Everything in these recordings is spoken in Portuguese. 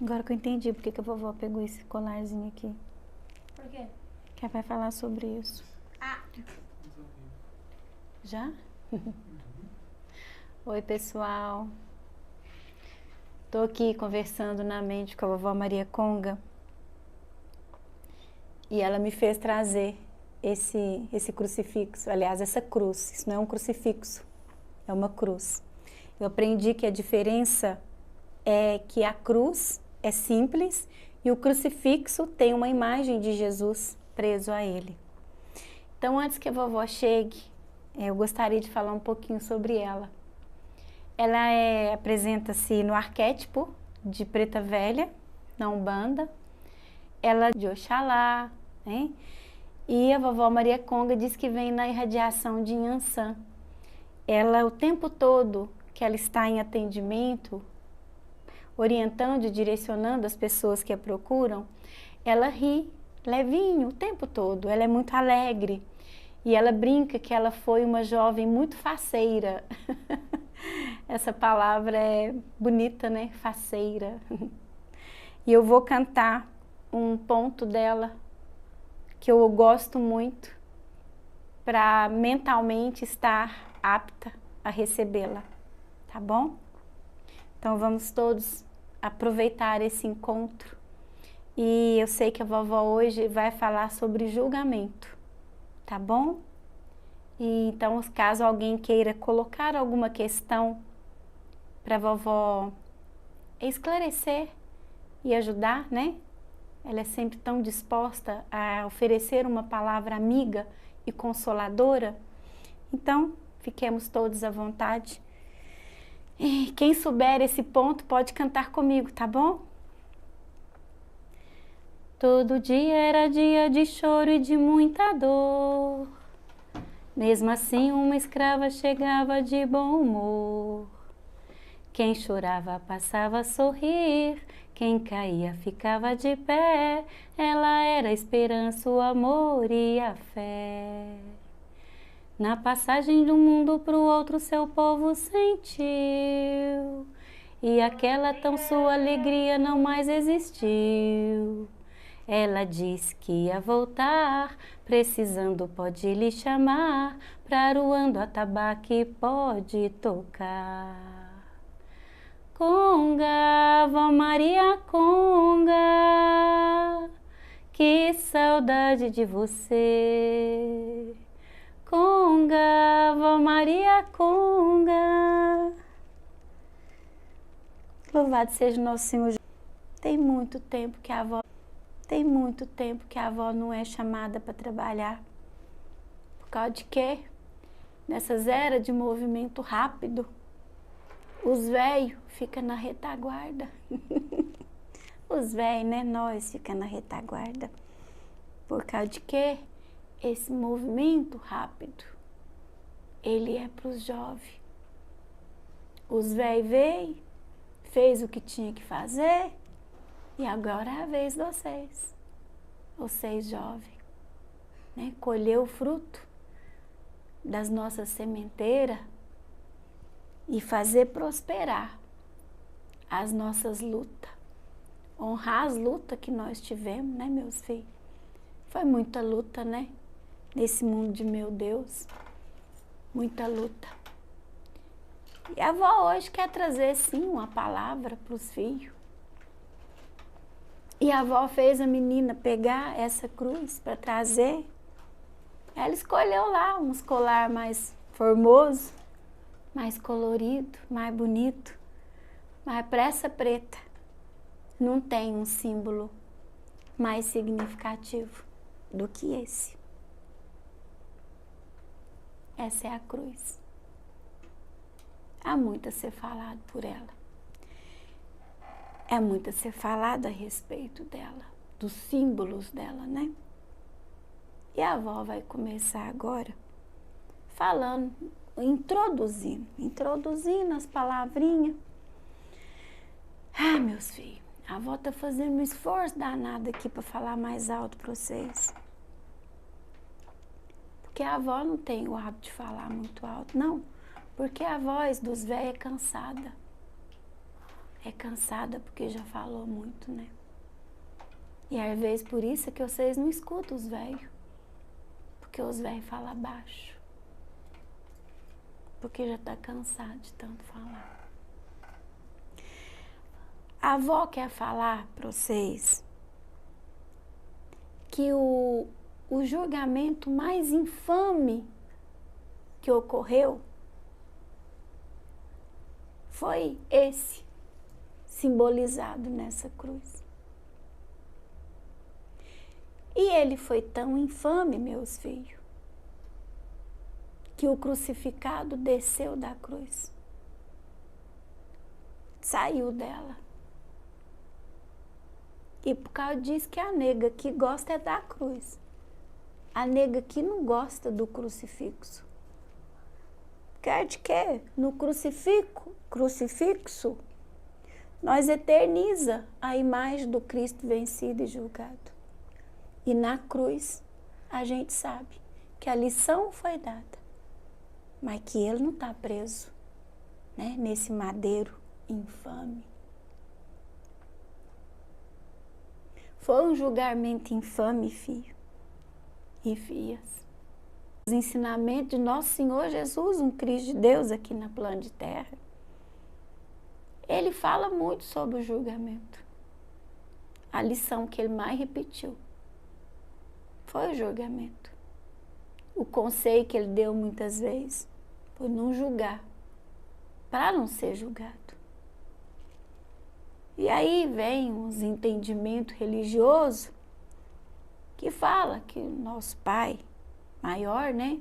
Agora que eu entendi porque que a vovó pegou esse colarzinho aqui. Por quê? Que ela vai falar sobre isso. Ah. Já? Oi, pessoal. Tô aqui conversando na mente com a vovó Maria Conga. E ela me fez trazer esse crucifixo. Aliás, essa cruz. Isso não é um crucifixo, é uma cruz. Eu aprendi que a diferença é que a cruz é simples e o crucifixo tem uma imagem de Jesus preso a ele. Então, antes que a vovó chegue, eu gostaria de falar um pouquinho sobre ela. Ela apresenta-se no arquétipo de Preta Velha, na Umbanda. Ela é de Oxalá, né? E a vovó Maria Conga diz que vem na irradiação de Inhansã. Ela, o tempo todo que ela está em atendimento, orientando e direcionando as pessoas que a procuram, ela ri levinho o tempo todo, ela é muito alegre. E ela brinca que ela foi uma jovem muito faceira. Essa palavra é bonita, né? Faceira. E eu vou cantar um ponto dela que eu gosto muito para mentalmente estar apta a recebê-la, tá bom? Então vamos todos aproveitar esse encontro. E eu sei que a vovó hoje vai falar sobre julgamento, tá bom? E então, caso alguém queira colocar alguma questão para a vovó esclarecer e ajudar, né? Ela é sempre tão disposta a oferecer uma palavra amiga e consoladora. Então, fiquemos todos à vontade. E quem souber esse ponto pode cantar comigo, tá bom? Todo dia era dia de choro e de muita dor. Mesmo assim, uma escrava chegava de bom humor. Quem chorava passava a sorrir, quem caía ficava de pé. Ela era a esperança, o amor e a fé. Na passagem de um mundo para o outro, seu povo sentiu, e aquela tão sua alegria não mais existiu. Ela disse que ia voltar, precisando pode lhe chamar, pra Aruanda atabaque pode tocar. Conga, vó Maria Conga, que saudade de você. Conga, vó Maria Conga. Louvado seja nosso Senhor. Tem muito tempo que a avó não é chamada para trabalhar. Por causa de quê? Nessas eras de movimento rápido, os velhos ficam na retaguarda. Os velhos, né? Nós ficamos na retaguarda. Por causa de quê? Esse movimento rápido, ele é para os jovens. Os velhos veio, fez o que tinha que fazer, e agora é a vez de vocês jovens, né? Colher o fruto das nossas sementeiras e fazer prosperar as nossas lutas. Honrar as lutas que nós tivemos, né, meus filhos? Foi muita luta, né? Nesse mundo de meu Deus. Muita luta. E a avó hoje quer trazer, sim, uma palavra para os filhos. E a avó fez a menina pegar essa cruz para trazer. Ela escolheu lá um colar mais formoso, mais colorido, mais bonito. Mas para essa preta não tem um símbolo mais significativo do que esse. Essa é a cruz. Há muito a ser falado por ela. É muito a ser falado a respeito dela, dos símbolos dela, né? E a avó vai começar agora falando, introduzindo as palavrinhas. Ah, meus filhos, a avó tá fazendo um esforço danado aqui para falar mais alto para vocês. Porque a avó não tem o hábito de falar muito alto, não. Porque a voz dos velhos é cansada. é cansada porque já falou muito, né? E às vezes por isso é que vocês não escutam os velhos. Porque os velhos falam baixo. Porque já está cansado de tanto falar. A avó quer falar para vocês que o julgamento mais infame que ocorreu foi esse, simbolizado nessa cruz. E ele foi tão infame, meus filhos, que o crucificado desceu da cruz, saiu dela. E por causa disso que a nega que gosta é da cruz. A nega que não gosta do crucifixo. Quer de quê? No crucifixo, nós eterniza a imagem do Cristo vencido e julgado. E na cruz, a gente sabe que a lição foi dada, mas que ele não está preso, né, nesse madeiro infame. Foi um julgamento infame, filho e filhas. Os ensinamentos de nosso Senhor Jesus, um Cristo de Deus aqui na plano de terra, ele fala muito sobre o julgamento. A lição que ele mais repetiu foi o julgamento. O conselho que ele deu muitas vezes foi não julgar, para não ser julgado. E aí vem uns entendimentos religiosos que fala que o nosso Pai maior, né?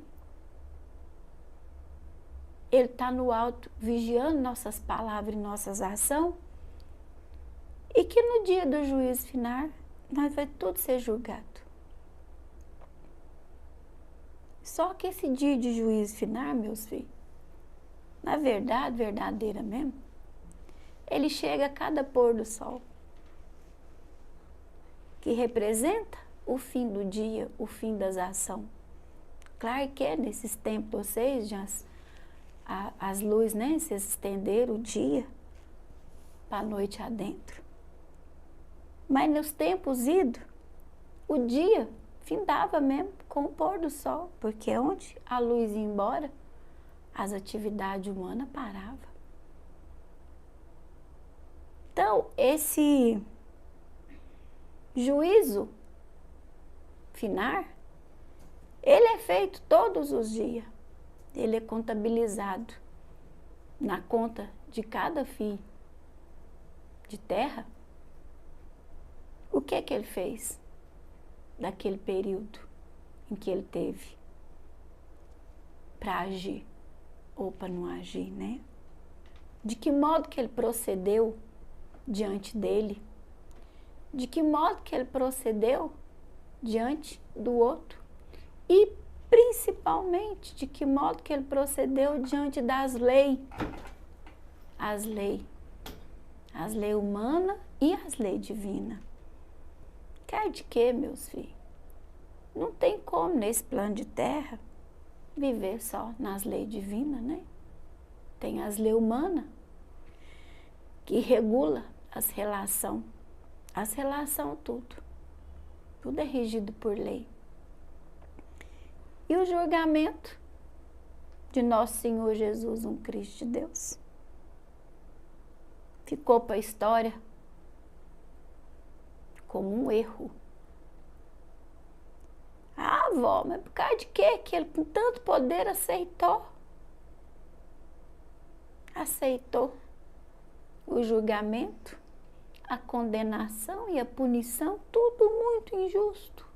Ele está no alto vigiando nossas palavras e nossas ações, e que no dia do juízo final nós vai tudo ser julgado. Só que esse dia de juízo final, meus filhos, na verdade, verdadeira mesmo, ele chega a cada pôr do sol, que representa o fim do dia, o fim das ações. Claro que é nesses tempos vocês, já as luzes, né, se estenderam o dia para a noite adentro. Mas nos tempos idos, o dia findava mesmo com o pôr do sol, porque onde a luz ia embora, as atividades humanas paravam. Então, esse juízo final, ele é feito todos os dias. Ele é contabilizado na conta de cada filho de terra. O que é que ele fez daquele período em que ele teve para agir ou para não agir, né? De que modo que ele procedeu diante dele? De que modo que ele procedeu diante do outro? E principalmente, de que modo que ele procedeu diante das leis? As leis humanas e as leis divinas. Quer de quê, meus filhos? Não tem como nesse plano de terra viver só nas leis divinas, né? Tem as leis humanas que regula as relações tudo é regido por lei. E o julgamento de nosso Senhor Jesus, um Cristo de Deus, ficou para a história como um erro. Ah, vó, mas por causa de quê que ele com tanto poder aceitou o julgamento, a condenação e a punição, tudo muito injusto.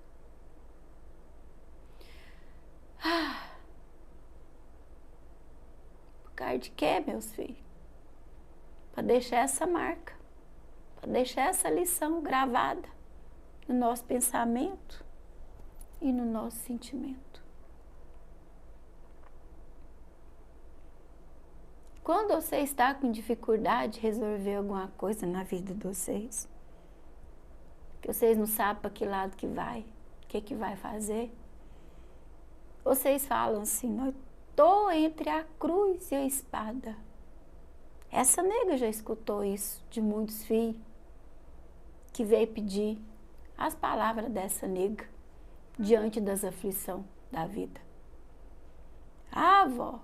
Por causa de quê, meus filhos? Para deixar essa marca, para deixar essa lição gravada no nosso pensamento e no nosso sentimento. Quando você está com dificuldade de resolver alguma coisa na vida de vocês, que vocês não sabem para que lado que vai, o que vai fazer, vocês falam assim: eu estou entre a cruz e a espada. Essa nega já escutou isso de muitos filhos que veio pedir as palavras dessa nega diante das aflições da vida. Ah, vó,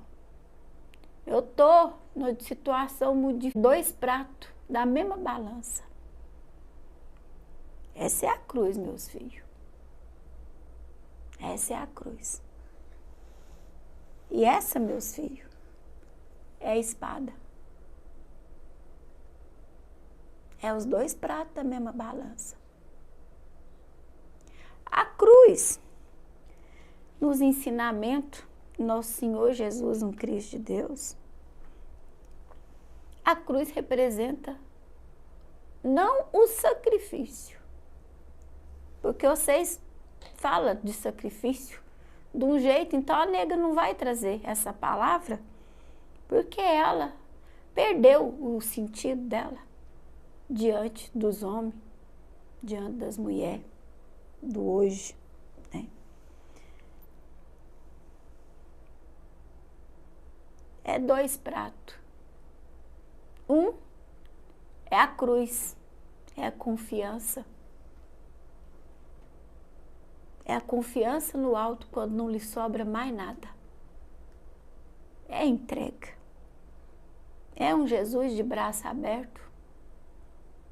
eu tô numa situação de 2 pratos da mesma balança. Essa é a cruz, meus filhos. Essa é a cruz. E essa, meus filhos, é a espada. É os 2 pratos da mesma balança. A cruz, nos ensinamentos, nosso Senhor Jesus, um Cristo de Deus, a cruz representa não o sacrifício, porque vocês falam de sacrifício de um jeito, então a nega não vai trazer essa palavra, porque ela perdeu o sentido dela diante dos homens, diante das mulheres do hoje, né? É 2 pratos. Um é a cruz, é a confiança. É a confiança no alto quando não lhe sobra mais nada. É entrega. É um Jesus de braço aberto,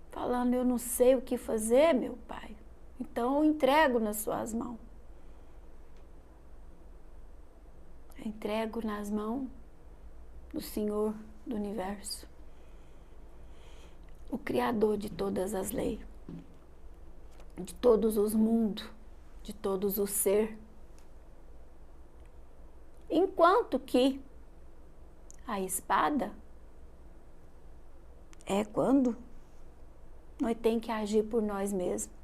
falando, eu não sei o que fazer, meu Pai. Então eu entrego nas suas mãos. Eu entrego nas mãos do Senhor do Universo, o Criador de todas as leis, de todos os mundos, de todos os seres. Enquanto que a espada é quando nós temos que agir por nós mesmos.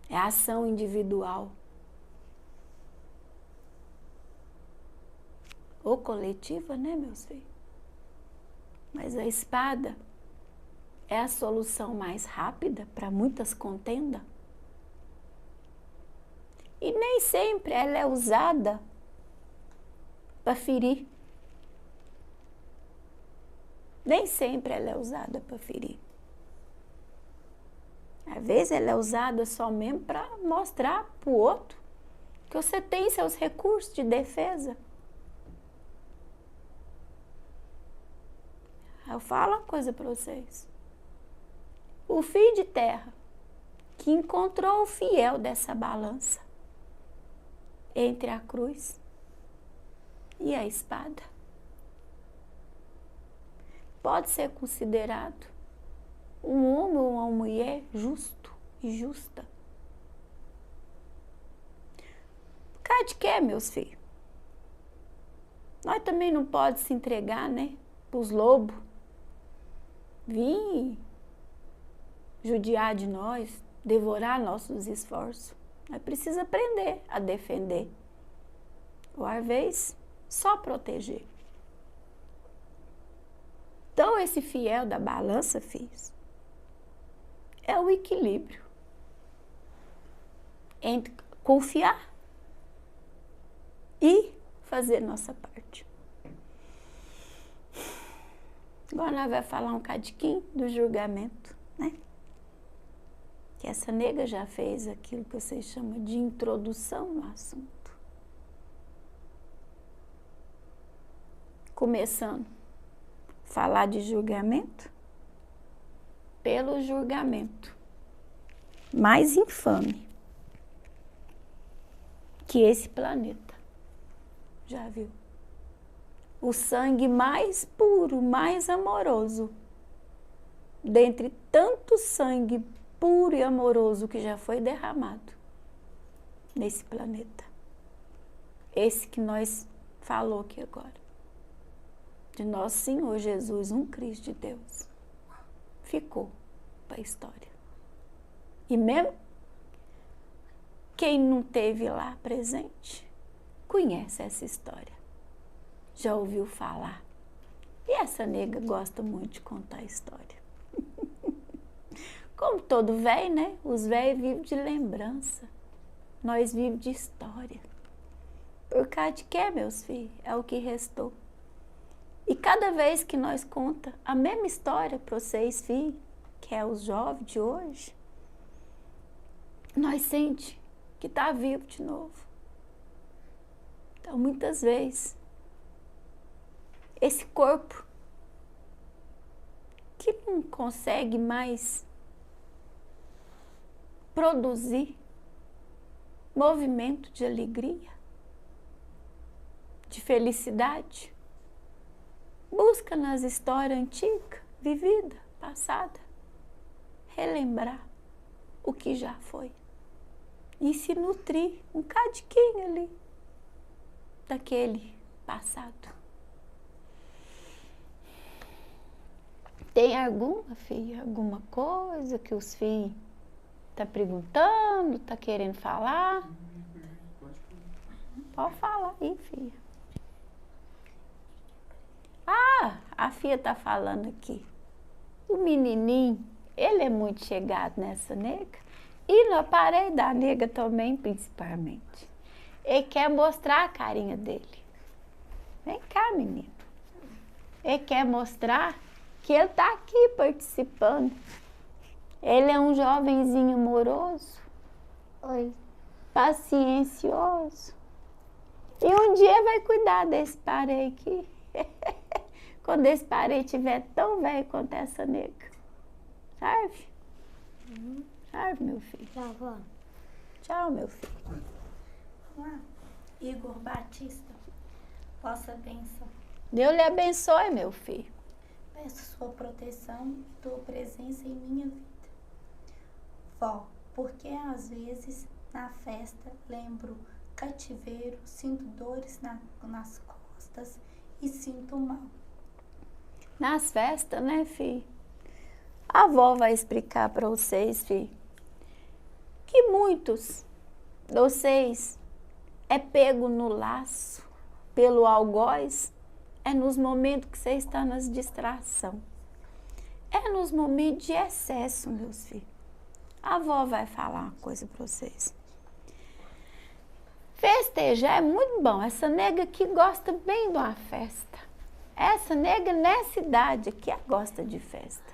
É a ação individual ou coletiva, né, meus filhos? Mas a espada é a solução mais rápida para muitas contendas. E nem sempre ela é usada para ferir. Nem sempre ela é usada para ferir. Às vezes ela é usada só mesmo para mostrar para o outro que você tem seus recursos de defesa. Eu falo uma coisa para vocês. O filho de terra que encontrou o fiel dessa balança entre a cruz e a espada pode ser considerado um homem ou uma mulher justo e justa. Por causa de quê, meus filhos? Nós também não podemos se entregar, né, para os lobos vir judiar de nós, devorar nossos esforços. Nós precisamos aprender a defender. Ou às vezes, só proteger. Então, esse fiel da balança, filhos, é o equilíbrio entre confiar e fazer nossa parte. Agora nós vamos falar um cadiquinho do julgamento, né? Que essa nega já fez aquilo que vocês chamam de introdução no assunto. Começando a falar de julgamento, pelo julgamento mais infame que esse planeta já viu. O sangue mais puro, mais amoroso, dentre tanto sangue puro e amoroso que já foi derramado nesse planeta. Esse que nós falou aqui agora, de nosso Senhor Jesus, um Cristo de Deus, ficou para a história. E mesmo quem não esteve lá presente, conhece essa história. Já ouviu falar. E essa nega gosta muito de contar história. Como todo velho, né? Os velhos vivem de lembrança. Nós vivemos de história. Por causa de quê, meus filhos? É o que restou. E cada vez que nós conta a mesma história para vocês, filhos, que é os jovens de hoje, nós sente que está vivo de novo. Então, muitas vezes, esse corpo que não consegue mais produzir movimento de alegria, de felicidade, busca nas histórias antigas, vivida, passada, relembrar o que já foi e se nutrir um cadiquinho ali daquele passado. Tem alguma, filha, alguma coisa que os filhos estão perguntando, estão querendo falar? Pode falar aí, filha. Ah, a filha está falando aqui. O menininho, ele é muito chegado nessa nega. E no aparelho da nega também, principalmente. Ele quer mostrar a carinha dele. Vem cá, menino. Ele quer mostrar que ele está aqui participando. Ele é um jovenzinho amoroso. Oi. Paciencioso. E um dia vai cuidar desse parei aqui. Quando esse parei estiver tão velho quanto essa nega. Sabe? Sabe, meu filho? Tchau, vó. Tchau, meu filho. Olá. Igor Batista. Vossa bênção. Deus lhe abençoe, meu filho. Peço sua proteção e tua presença em minha vida. Vó, porque às vezes na festa lembro cativeiro, sinto dores nas costas e sinto mal. Nas festas, né, filho? A avó vai explicar para vocês, filho, que muitos de vocês é pego no laço, pelo algoz, é nos momentos que você está nas distração. É nos momentos de excesso, meus filhos. A avó vai falar uma coisa para vocês. Festejar é muito bom. Essa nega aqui gosta bem de uma festa. Essa nega nessa idade aqui gosta de festa.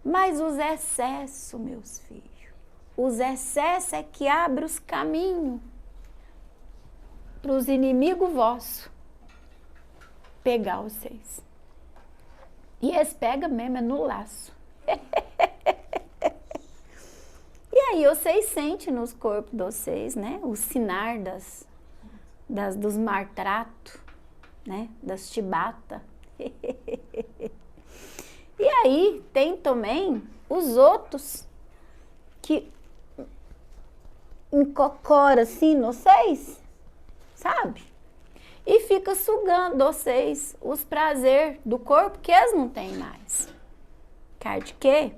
Mas os excessos, meus filhos, os excessos é que abrem os caminhos para os inimigos vossos pegar vocês. E eles pegam mesmo no laço. E aí vocês sentem nos corpos de vocês, né? O sinar dos maltratos, né? Das chibatas. E aí tem também os outros que encocoram assim, vocês, sabe? E fica sugando vocês os prazeres do corpo que eles não têm mais. Cara de quê?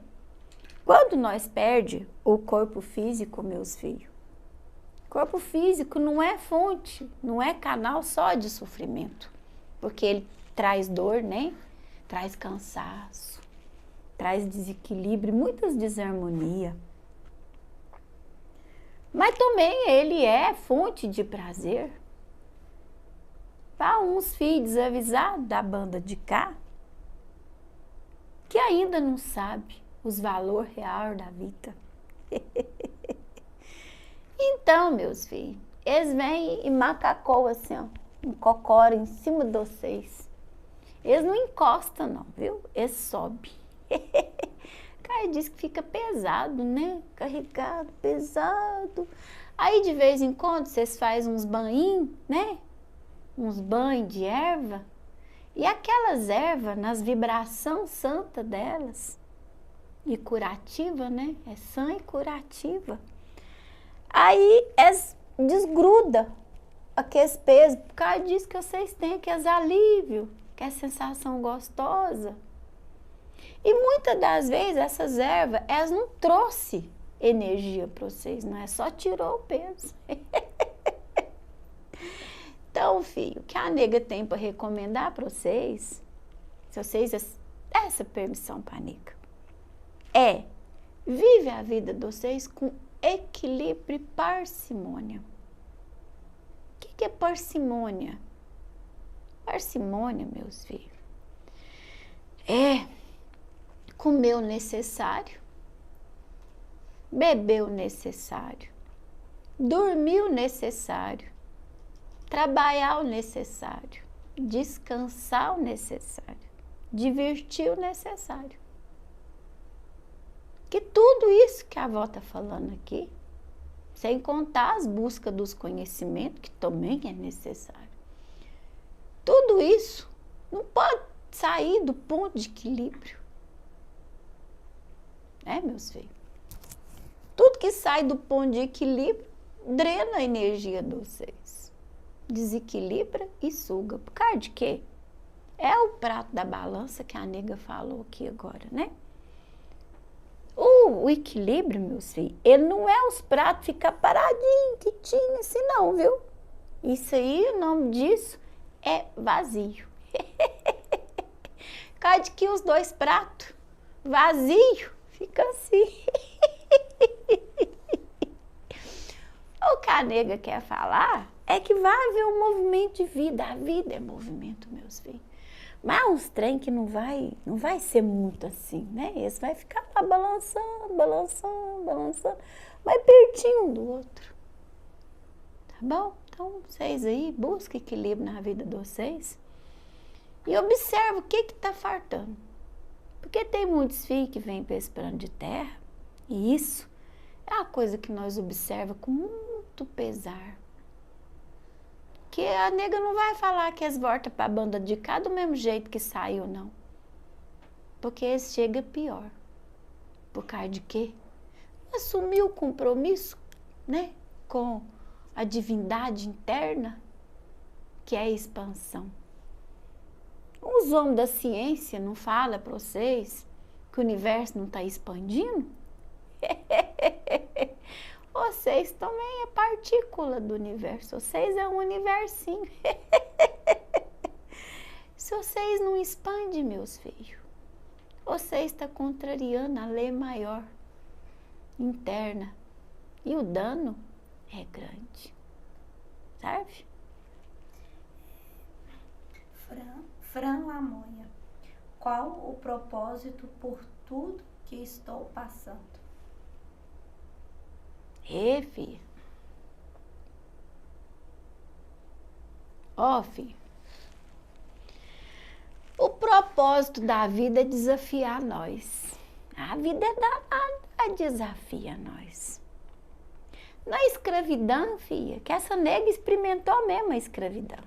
Quando nós perdemos o corpo físico, meus filhos, corpo físico não é fonte, não é canal só de sofrimento, porque ele traz dor, né? Traz cansaço, traz desequilíbrio, muitas desarmonias. Mas também ele é fonte de prazer. Para uns filhos desavisados da banda de cá, que ainda não sabe os valores reais da vida. Então, meus filhos, eles vêm e macacoam assim, ó, um cocoro em cima de vocês. Eles não encostam não, viu? Eles sobem. Cara, diz que fica pesado, né? Carregado, pesado. Aí, de vez em quando, vocês fazem uns banhinhos, né? Uns banhos de erva. E aquelas ervas, nas vibrações santas delas, e curativa, né? É sã e curativa. Aí, eles desgrudam aqueles pesos, por causa disso que vocês têm aqueles alívios, que é sensação gostosa. E muitas das vezes essas ervas, elas não trouxeram energia para vocês, não é? Só tirou o peso. Então, filho, o que a nega tem para recomendar para vocês, se vocês dão essa permissão para a nega, é vive a vida de vocês com equilíbrio e parcimônia. O que é parcimônia? Parcimônia, meus filhos, é comer o necessário, beber o necessário, dormir o necessário, trabalhar o necessário, descansar o necessário, divertir o necessário. Que tudo isso que a avó está falando aqui, sem contar as buscas dos conhecimentos, que também é necessário. Tudo isso não pode sair do ponto de equilíbrio. Meus filhos? Tudo que sai do ponto de equilíbrio drena a energia de vocês. Desequilibra e suga. Por causa de quê? É o prato da balança que a nega falou aqui agora, né? O equilíbrio, meus filhos, ele não é os pratos ficar paradinho, quietinho assim não, viu? Isso aí, o nome disso é vazio. Cade que os dois pratos vazio fica assim. O que a nega quer falar é que vai haver um movimento de vida. A vida é movimento, meus filhos. Mas uns trem que não vai ser muito assim, né? Esse vai ficar lá balançando, mas pertinho um do outro. Tá bom? Então, vocês aí, busquem equilíbrio na vida de vocês e observa o que tá faltando. Porque tem muitos filhos que vêm para esse plano de terra e isso é uma coisa que nós observamos com muito pesar. Que a nega não vai falar que eles voltam para a banda de cá do mesmo jeito que saiu, não. Porque eles chegam pior. Por causa de quê? Assumiu o compromisso, né? Com a divindade interna, que é a expansão. Os homens da ciência não falam para vocês que o universo não está expandindo? Vocês também é partícula do universo, vocês é um universinho. Se vocês não expandem, meus filhos, vocês estão contrariando a lei maior, interna, e o dano é grande, sabe? Fran Lamonha, qual o propósito por tudo que estou passando? Filha. Ó, filha. O propósito da vida é desafiar nós. A vida é danada, desafia nós. Na escravidão, filha, que essa nega experimentou mesmo a escravidão.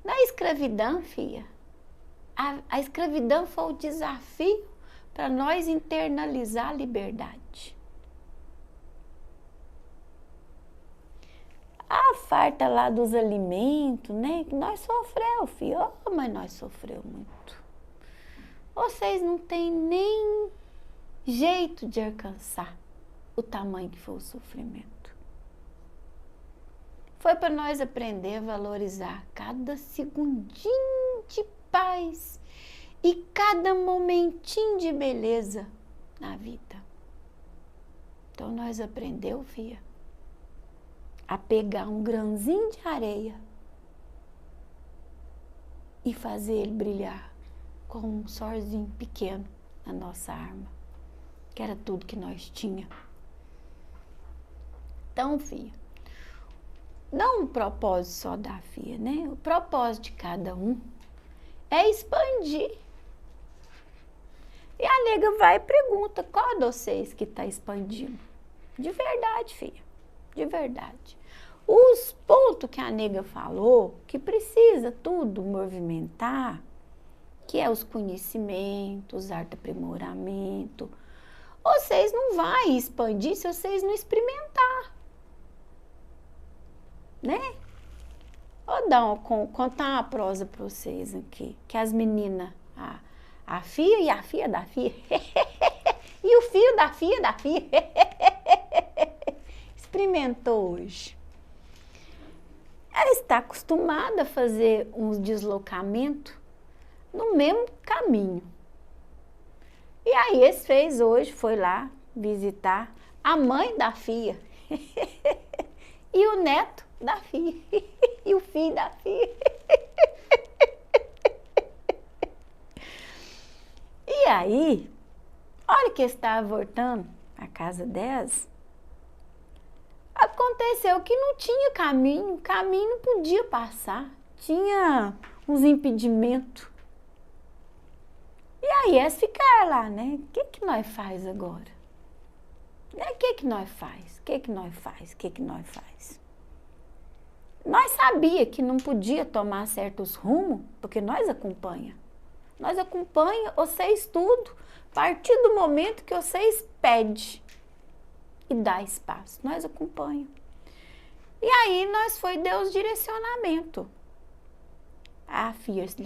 Na escravidão, filha, a escravidão foi o desafio para nós internalizar a liberdade. A farta lá dos alimentos, né? Nós sofreu, filho. Oh, mas nós sofreu muito. Vocês não têm nem jeito de alcançar o tamanho que foi o sofrimento. Foi para nós aprender a valorizar cada segundinho de paz e cada momentinho de beleza na vida. Então nós aprendeu, filha, a pegar um grãozinho de areia e fazer ele brilhar como um solzinho pequeno na nossa arma, que era tudo que nós tinha. Então, filha, não o propósito só da filha, né? O propósito de cada um é expandir. E a nega vai e pergunta, qual de vocês que está expandindo? De verdade, filha, de verdade. Os pontos que a nega falou, que precisa tudo movimentar, que é os conhecimentos, arte-aprimoramento, vocês não vão expandir se vocês não experimentar, né? Vou contar uma prosa para vocês aqui, que as meninas, a filha e a filha da filha, e o filho da filha experimentou hoje. Ela está acostumada a fazer uns deslocamentos no mesmo caminho. E aí eles fez hoje, foi lá visitar a mãe da filha e o neto da filha e o filho da filha. E aí, olha que estava voltando à casa 10. Aconteceu que não tinha caminho, o caminho não podia passar, tinha uns impedimentos. E aí eles ficaram lá, né? O que nós faz agora? O que nós faz? O que nós faz? O que nós faz? Nós sabia que não podia tomar certos rumos, porque nós acompanha. Nós acompanha vocês tudo, a partir do momento que vocês pedem e dá espaço, nós acompanha. E aí nós foi Deus direcionamento. As filhas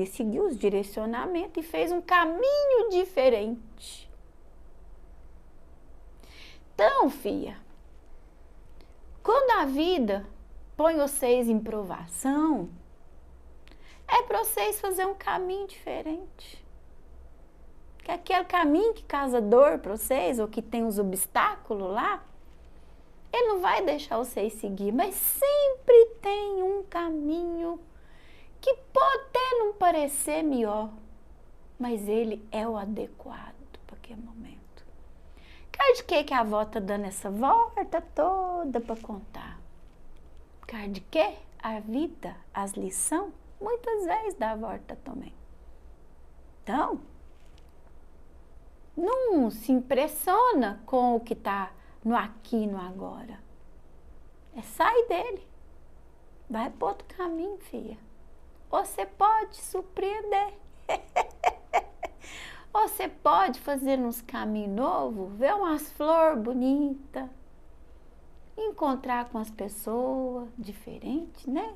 seguiu os direcionamentos e fez um caminho diferente. Então, filha, quando a vida põe vocês em provação, é para vocês fazer um caminho diferente. Que aquele caminho que causa dor para vocês, ou que tem os obstáculos lá, ele não vai deixar vocês seguir, mas sempre tem um caminho que pode até não parecer melhor, mas ele é o adequado para aquele momento. Cara de que a avó tá dando essa volta toda para contar? Cara de que a vida, as lições, muitas vezes dá a volta também. Então, não se impressiona com o que está no aqui e no agora. É sair dele. Vai para outro caminho, filha. Você pode surpreender. Você pode fazer uns caminhos novos, ver umas flores bonitas, encontrar com as pessoas diferentes, né?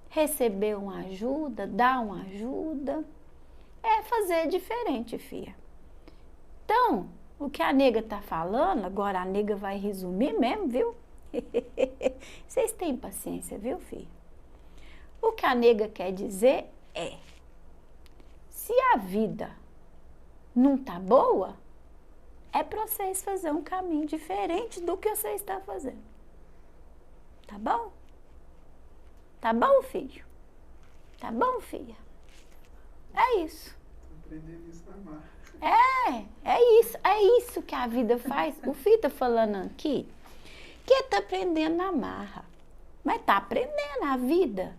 Receber uma ajuda, dar uma ajuda. É fazer diferente, filha. Então, o que a nega tá falando, agora a nega vai resumir mesmo, viu? Vocês têm paciência, viu, filho? O que a nega quer dizer é, se a vida não tá boa, é para vocês fazer um caminho diferente do que você está fazendo. Tá bom? Tá bom, filho? Tá bom, filha? É isso. Tô aprendendo isso na marra. É isso que a vida faz. O filho tá falando aqui que tá aprendendo na marra, mas tá aprendendo a vida.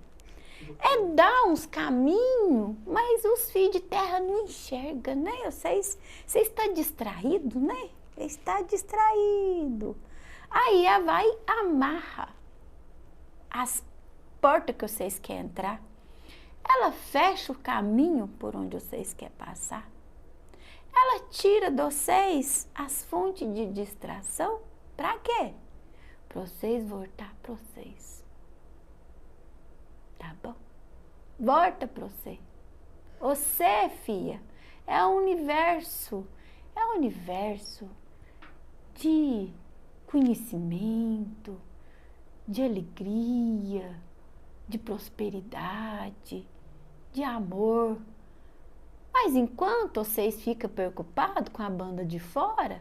É dar uns caminhos, mas os filhos de terra não enxergam, né? Vocês estão distraídos, né? Está distraído. Aí ela vai amarra as portas que vocês querem entrar. Ela fecha o caminho por onde vocês querem passar. Ela tira de vocês as fontes de distração. Para quê? Para vocês voltar para vocês. Tá bom? Volta para você. Você, filha, é um universo de conhecimento, de alegria, de prosperidade, de amor. Mas enquanto vocês ficam preocupados com a banda de fora,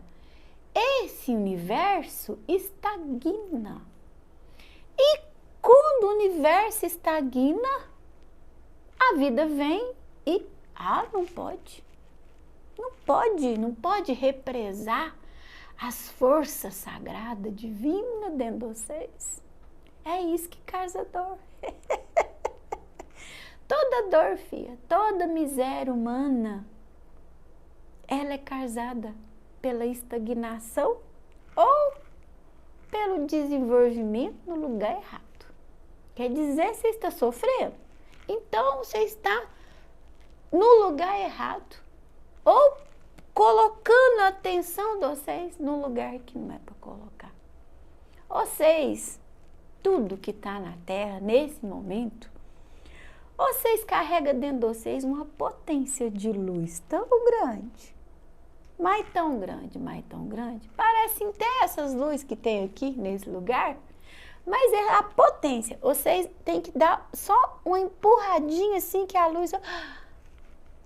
esse universo estagna. E quando o universo estagna, a vida vem e, não pode represar as forças sagradas, divinas dentro de vocês. É isso que causa dor. Toda dor, filha, toda miséria humana, ela é causada pela estagnação ou pelo desenvolvimento no lugar errado. Quer dizer, você está sofrendo? Então, você está no lugar errado. Ou colocando a atenção de vocês no lugar que não é para colocar. Vocês, tudo que está na Terra, nesse momento, vocês carregam dentro de vocês uma potência de luz tão grande, mas tão grande, parecem ter essas luzes que tem aqui nesse lugar, mas é a potência. Vocês têm que dar só uma empurradinha assim que a luz...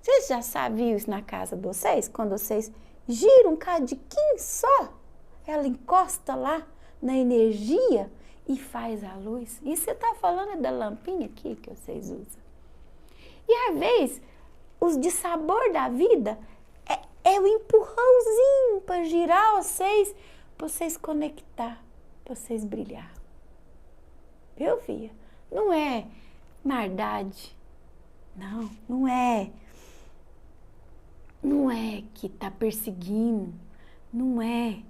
Vocês já sabiam isso na casa de vocês? Quando vocês giram um cadiquinho só, ela encosta lá na energia e faz a luz. E você está falando é da lampinha aqui que vocês usam. E às vezes, os dissabor da vida é o empurrãozinho para girar vocês conectar, para vocês brilhar. Viu, filha? Não é maldade. Não, não é. Não é que está perseguindo. Não é.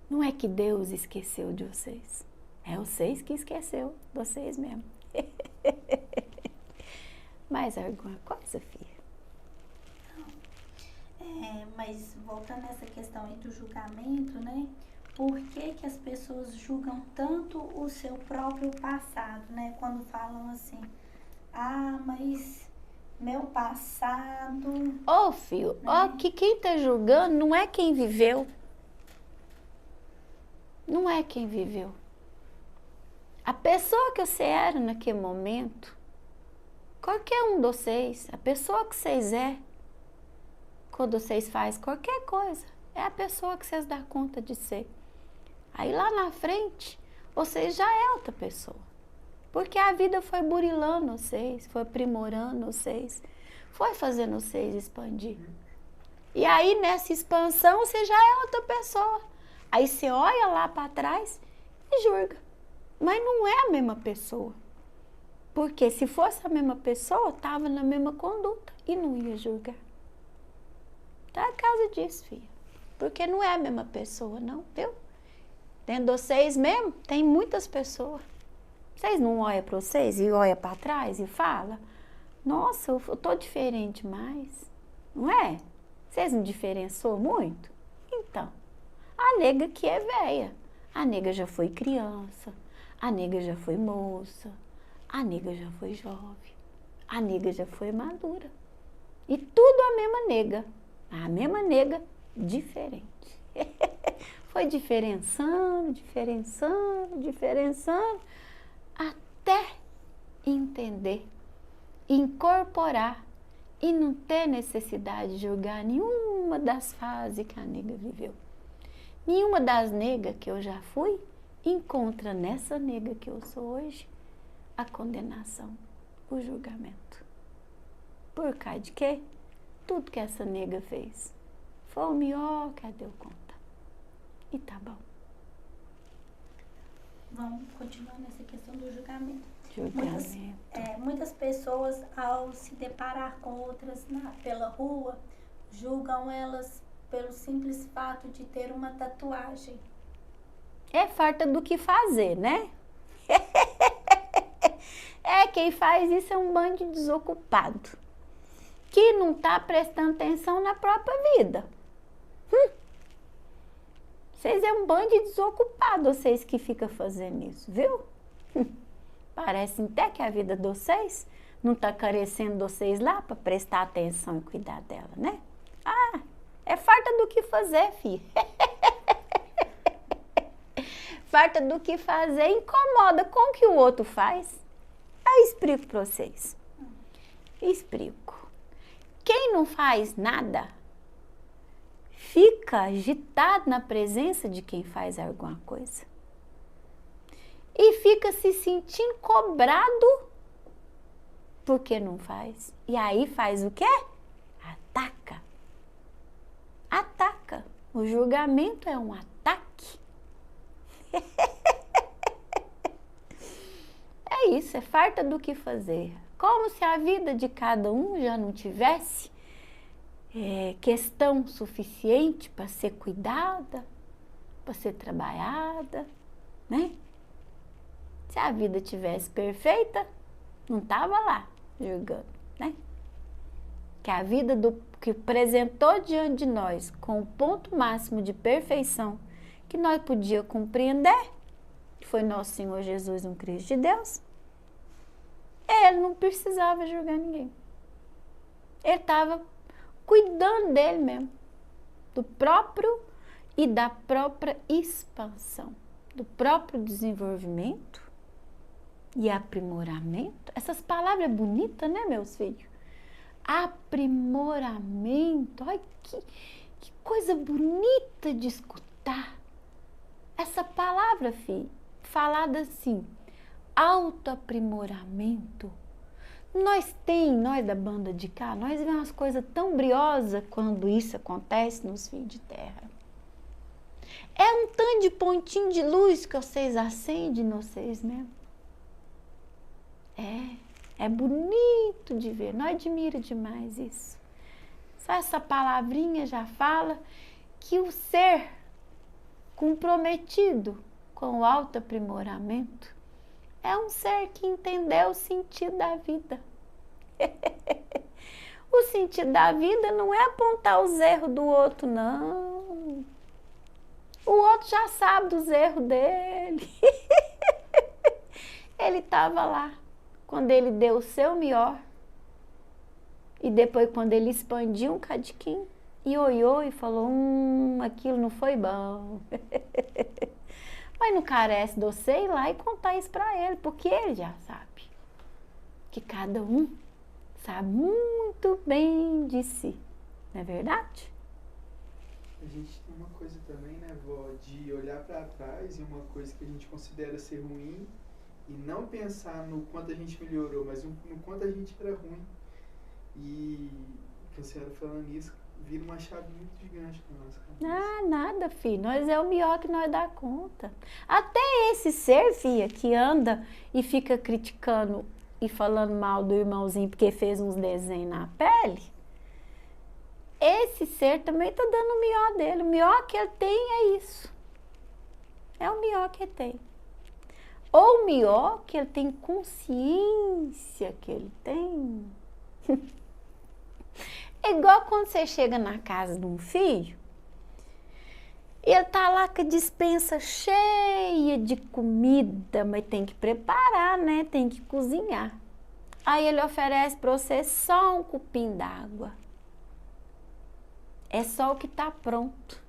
Não é que Deus esqueceu de vocês. É vocês que esqueceu de vocês mesmo. Mais alguma coisa, filha? Mas voltando nessa questão aí do julgamento, né? Por que que as pessoas julgam tanto o seu próprio passado, né? Quando falam assim, mas meu passado... Ô, filho, que quem está julgando não é quem viveu. Não é quem viveu. A pessoa que você era naquele momento, qualquer um de vocês, a pessoa que vocês quando vocês fazem qualquer coisa, é a pessoa que vocês dão conta de ser. Aí lá na frente, vocês já é outra pessoa. Porque a vida foi burilando vocês, foi aprimorando vocês, foi fazendo vocês expandir. E aí nessa expansão, você já é outra pessoa. Aí você olha lá para trás e julga. Mas não é a mesma pessoa. Porque se fosse a mesma pessoa, estava na mesma conduta e não ia julgar. Então é a causa disso, filha. Porque não é a mesma pessoa, não, viu? Dentro de vocês mesmo, tem muitas pessoas. Vocês não olham para vocês e olham para trás e falam, nossa, eu tô diferente mais. Não é? Vocês não diferenciou muito? Então, a nega que é velha. A nega já foi criança. A nega já foi moça. A nega já foi jovem. A nega já foi madura. E tudo a mesma nega. A mesma nega, diferente. Foi diferenciando, até entender, incorporar e não ter necessidade de julgar nenhuma das fases que a nega viveu. Nenhuma das negas que eu já fui encontra nessa nega que eu sou hoje a condenação, o julgamento. Por causa de quê? Tudo que essa nega fez foi o melhor que ela deu conta. E tá bom. Vamos continuar nessa questão do julgamento. Julgamento. Muitas pessoas, ao se deparar com outras pela rua, julgam elas pelo simples fato de ter uma tatuagem. É falta do que fazer, né? Quem faz isso é um bando de desocupado, que não tá prestando atenção na própria vida. Vocês é um bando de desocupados, vocês que ficam fazendo isso, viu? Parece até que a vida de vocês não tá carecendo de vocês lá para prestar atenção e cuidar dela, né? É falta do que fazer, filho. Falta do que fazer, incomoda com o que o outro faz. Eu explico para vocês. Explico. Quem não faz nada, fica agitado na presença de quem faz alguma coisa. E fica se sentindo cobrado porque não faz. E aí faz o quê? Ataca. Ataca. O julgamento é um ataque. É isso, é falta do que fazer. Como se a vida de cada um já não tivesse questão suficiente para ser cuidada, para ser trabalhada, né? Se a vida tivesse perfeita, não estava lá julgando, né? Que a vida que apresentou diante de nós com o ponto máximo de perfeição que nós podíamos compreender, que foi nosso Senhor Jesus, um Cristo de Deus, ele não precisava julgar ninguém. Ele estava cuidando dele mesmo, do próprio e da própria expansão, do próprio desenvolvimento e aprimoramento. Essas palavras bonitas, né, meus filhos? Aprimoramento, olha que coisa bonita de escutar. Essa palavra, filho, falado assim, autoaprimoramento. Nós da banda de cá, nós vemos umas coisas tão briosas quando isso acontece nos filhos de terra. É um tanto de pontinho de luz que vocês acendem em vocês mesmo. É bonito de ver, nós admiramos demais isso. Só essa palavrinha já fala que o ser comprometido com o autoaprimoramento é um ser que entendeu o sentido da vida. O sentido da vida não é apontar os erros do outro, não. O outro já sabe dos erros dele. Ele estava lá quando ele deu o seu melhor. E depois quando ele expandiu um cadiquinho e olhou e falou, aquilo não foi bom. Mas não carece de você ir lá e contar isso para ele, porque ele já sabe que cada um sabe muito bem de si, não é verdade? A gente tem uma coisa também, né, vó, de olhar para trás e uma coisa que a gente considera ser ruim e não pensar no quanto a gente melhorou, mas no quanto a gente era ruim. E a senhora falando isso, vira uma chave muito gigante na nossa cabeça. Ah, nada, filho. Nós é o melhor que nós dá conta. Até esse ser, filha, que anda e fica criticando e falando mal do irmãozinho porque fez uns desenhos na pele, esse ser também está dando o melhor dele. O melhor que ele tem é isso. É o melhor que ele tem. Ou o melhor que ele tem consciência que ele tem. É igual quando você chega na casa de um filho, ele tá lá com a despensa cheia de comida, mas tem que preparar, né? Tem que cozinhar. Aí ele oferece para você só um copinho d'água. É só o que tá pronto.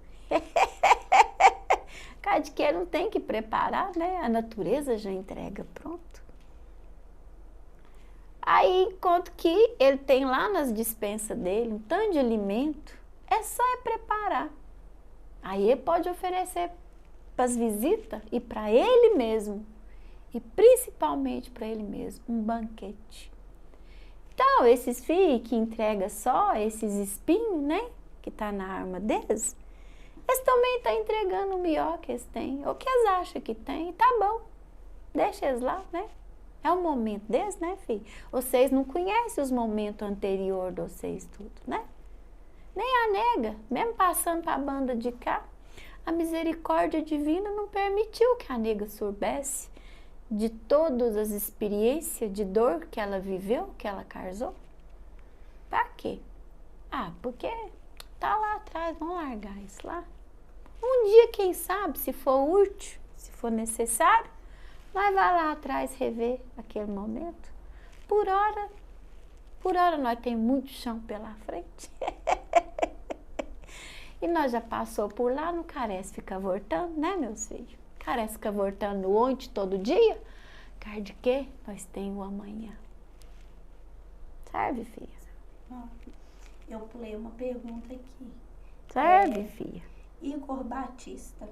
Cara de que ele não tem que preparar, né? A natureza já entrega pronto. Aí, enquanto que ele tem lá nas despensas dele um tanto de alimento, é só preparar. Aí ele pode oferecer para as visitas e para ele mesmo, e principalmente para ele mesmo, um banquete. Então, esses filhos que entregam só esses espinhos, né, que tá na arma deles, eles também estão entregando o melhor que eles têm, ou que eles acham que tem, e tá bom, deixa eles lá, né? É o momento deles, né, filho? Vocês não conhecem os momentos anteriores de vocês tudo, né? Nem a nega, mesmo passando para a banda de cá, a misericórdia divina não permitiu que a nega soubesse de todas as experiências de dor que ela viveu, que ela causou. Para quê? Ah, porque tá lá atrás, vamos largar isso lá. Um dia, quem sabe, se for útil, se for necessário, nós vai lá atrás rever aquele momento. Por hora nós temos muito chão pela frente. E nós já passou por lá, não carece ficar voltando, né, meus filhos? Carece ficar voltando ontem, todo dia? Cara de quê? Nós temos o amanhã. Serve, filha? Eu pulei uma pergunta aqui. Serve, filha? Igor Batista.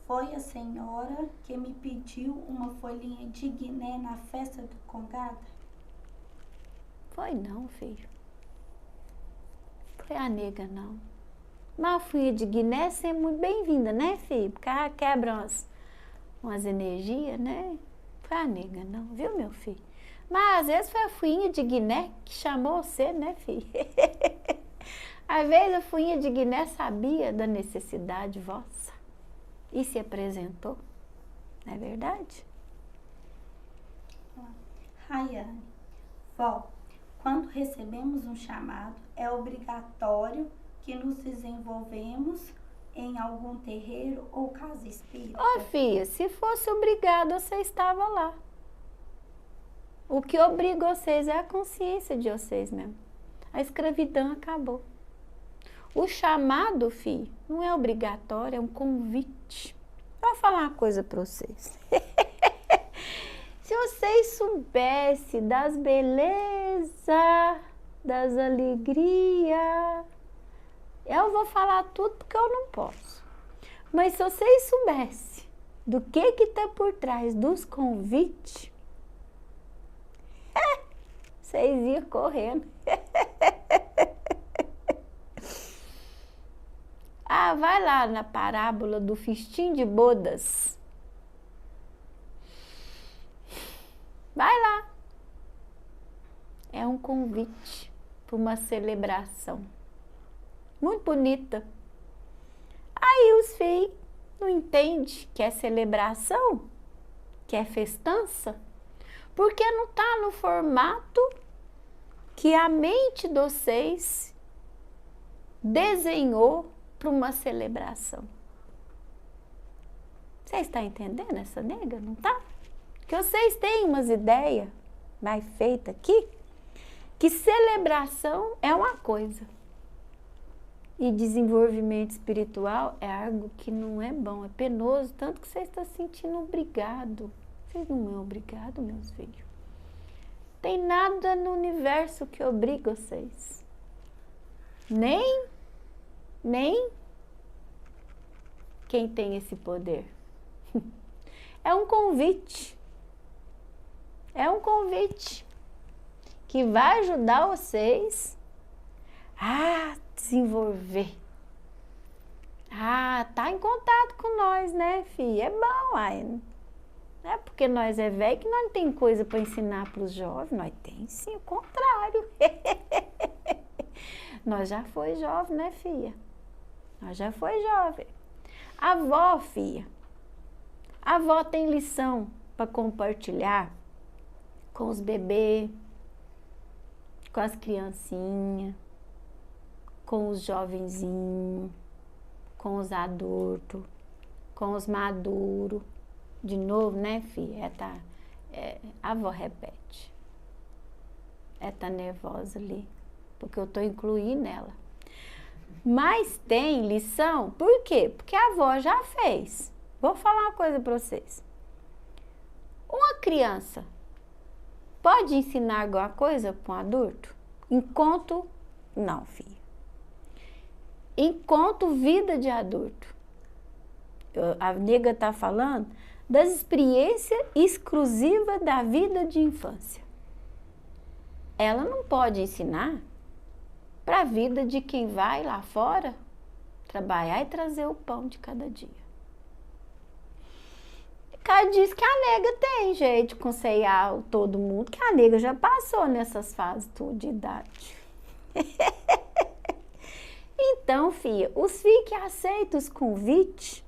Foi a senhora que me pediu uma folhinha de Guiné na festa do Congada? Foi não, filho. Foi a nega, não. Mas a folhinha de Guiné é sempre muito bem-vinda, né, filho? Porque ela quebra umas energias, né? Foi a nega, não, viu, meu filho? Mas às vezes foi a folhinha de Guiné que chamou você, né, filho? Às vezes a folhinha de Guiné sabia da necessidade vossa e se apresentou, não é verdade? Rayane, vó, quando recebemos um chamado, é obrigatório que nos desenvolvemos em algum terreiro ou casa espírita? Ô, filha, se fosse obrigado, você estava lá. O que obriga vocês é a consciência de vocês mesmo. A escravidão acabou. O chamado, filho, não é obrigatório, é um convite. Eu vou falar uma coisa para vocês. Se vocês soubessem das belezas, das alegrias, eu vou falar tudo porque eu não posso. Mas se vocês soubessem do que está por trás dos convites, vocês iam correndo. Ah, vai lá na parábola do festim de bodas. Vai lá. É um convite para uma celebração. Muito bonita. Aí os filhos não entendem que é celebração, que é festança, porque não está no formato que a mente de vocês desenhou para uma celebração. Vocês estão entendendo essa nega? Não tá? Que vocês têm umas ideias mais feitas aqui, que celebração é uma coisa e desenvolvimento espiritual é algo que não é bom, é penoso, tanto que vocês estão se sentindo obrigado. Vocês não são obrigados, meus filhos. Tem nada no universo que obriga vocês. Nem quem tem esse poder. É um convite. É um convite que vai ajudar vocês a desenvolver. Ah, tá em contato com nós, né, filha? É bom, aí. Não é porque nós é velho que nós não tem coisa para ensinar para os jovens. Nós tem sim, o contrário. Nós já foi jovem, né, filha? Nós já foi jovem. A avó, filha, a avó tem lição para compartilhar com os bebês, com as criancinhas, com os jovenzinhos, com os adultos, com os maduros. De novo, né, filha? A avó repete. Tá nervosa ali, porque eu tô incluindo ela. Mas tem lição, por quê? Porque a avó já fez. Vou falar uma coisa para vocês. Uma criança pode ensinar alguma coisa para um adulto? Enquanto, não, filha. Enquanto vida de adulto. A nega está falando das experiências exclusivas da vida de infância. Ela não pode ensinar para a vida de quem vai lá fora trabalhar e trazer o pão de cada dia. O cara diz que a nega tem jeito de aconselhar todo mundo, que a nega já passou nessas fases tudo de idade. Então, filha, os filhos que aceitam os convites,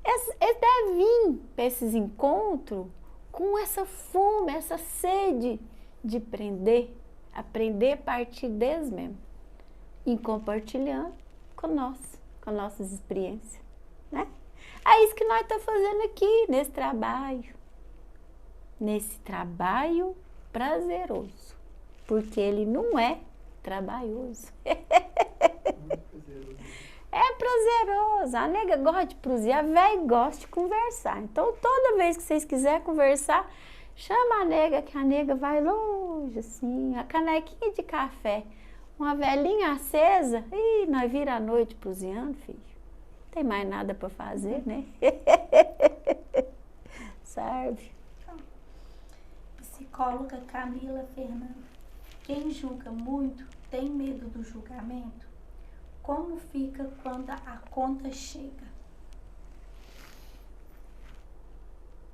eles devem vir para esses encontros com essa fome, essa sede de aprender a partir deles mesmo, e compartilhando com nossas experiências, né? É isso que nós estamos fazendo aqui, nesse trabalho prazeroso, porque ele não é trabalhoso. É prazeroso, a nega gosta de prosear, a velha gosta de conversar. Então, toda vez que vocês quiserem conversar, chama a nega, que a nega vai longe, assim, a canequinha de café, uma velhinha acesa, e nós vira a noite proseando, filho. Não tem mais nada para fazer, né? Serve. Psicóloga Camila Fernanda. Quem julga muito tem medo do julgamento? Como fica quando a conta chega?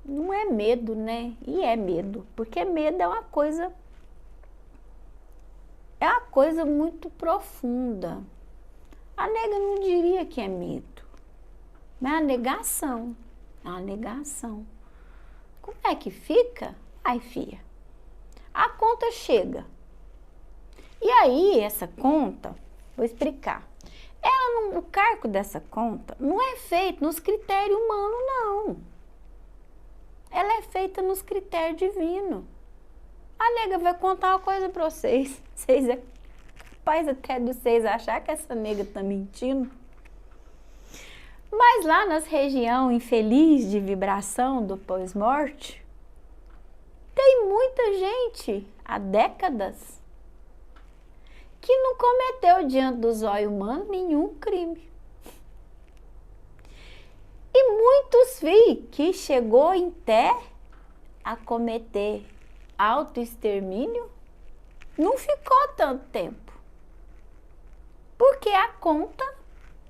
Não é medo, né? E é medo, porque medo é uma coisa muito profunda. A nega não diria que é medo, mas é a negação. É uma negação. Como é que fica? Ai, filha, a conta chega. E aí, essa conta, vou explicar. O cargo dessa conta não é feito nos critérios humanos, não. Ela é feita nos critérios divinos. A nega vai contar uma coisa para vocês. Vocês é capaz até de vocês achar que essa nega está mentindo. Mas lá nas regiões infeliz de vibração do pós-morte, tem muita gente há décadas que não cometeu diante dos olhos humanos nenhum crime. E muitos filhos que chegou em até a cometer autoextermínio, não ficou tanto tempo. Porque a conta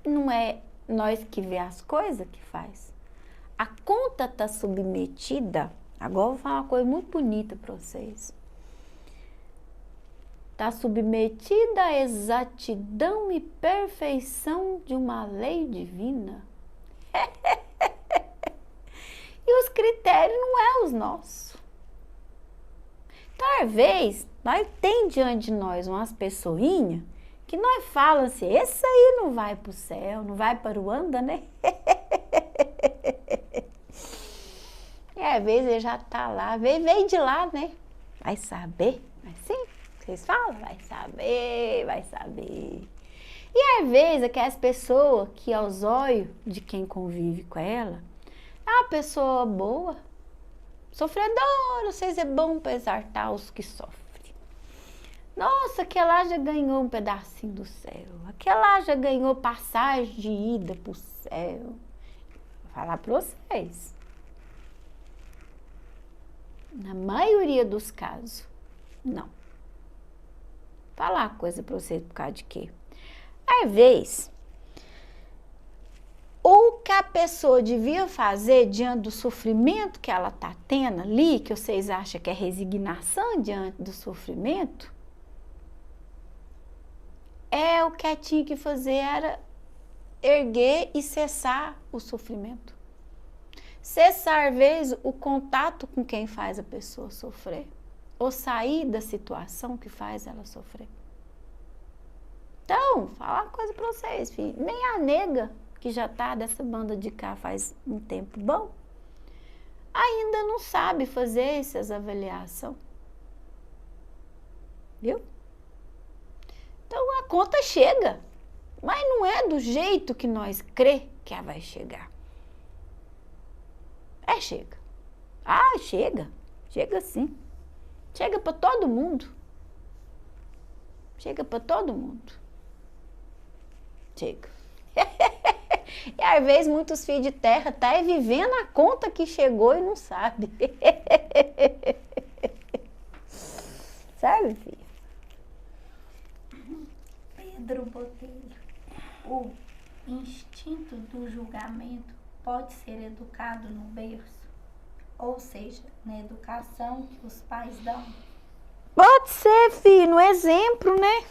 não é nós que vê as coisas que faz. A conta está submetida. Agora eu vou falar uma coisa muito bonita para vocês. Está submetida à exatidão e perfeição de uma lei divina. E os critérios não é os nossos. Então, às vezes, nós tem diante de nós umas pessoinhas que nós falamos assim, esse aí não vai para o céu, não vai para o anda, né? E às vezes ele já está lá, veio de lá, né? Vai saber, assim, vocês falam? Vai saber, vai saber. E às vezes aquelas pessoas que aos olhos de quem convive com ela, é uma pessoa boa, sofredora, vocês é bom para exaltar os que sofrem. Nossa, aquela já ganhou um pedacinho do céu, aquela já ganhou passagem de ida para o céu. Vou falar para vocês. Na maioria dos casos, não. Vou falar uma coisa para vocês por causa de quê? Às vezes, o que a pessoa devia fazer diante do sofrimento que ela está tendo ali, que vocês acham que é resignação diante do sofrimento, o que ela tinha que fazer era erguer e cessar o sofrimento. Cessar, às vezes, o contato com quem faz a pessoa sofrer, ou sair da situação que faz ela sofrer. Então, falar uma coisa para vocês, filho. Nem a nega, que já tá dessa banda de cá faz um tempo bom, ainda não sabe fazer essas avaliações. Viu? Então, a conta chega. Mas não é do jeito que nós crê que ela vai chegar. Chega. Chega. Chega sim. Chega para todo mundo. Chega para todo mundo. Chega. E às vezes muitos filhos de terra tá vivendo a conta que chegou e não sabe. Sabe, filho? Pedro Botelho, o instinto do julgamento pode ser educado no berço, ou seja, na educação que os pais dão? Pode ser, filho, no exemplo, né?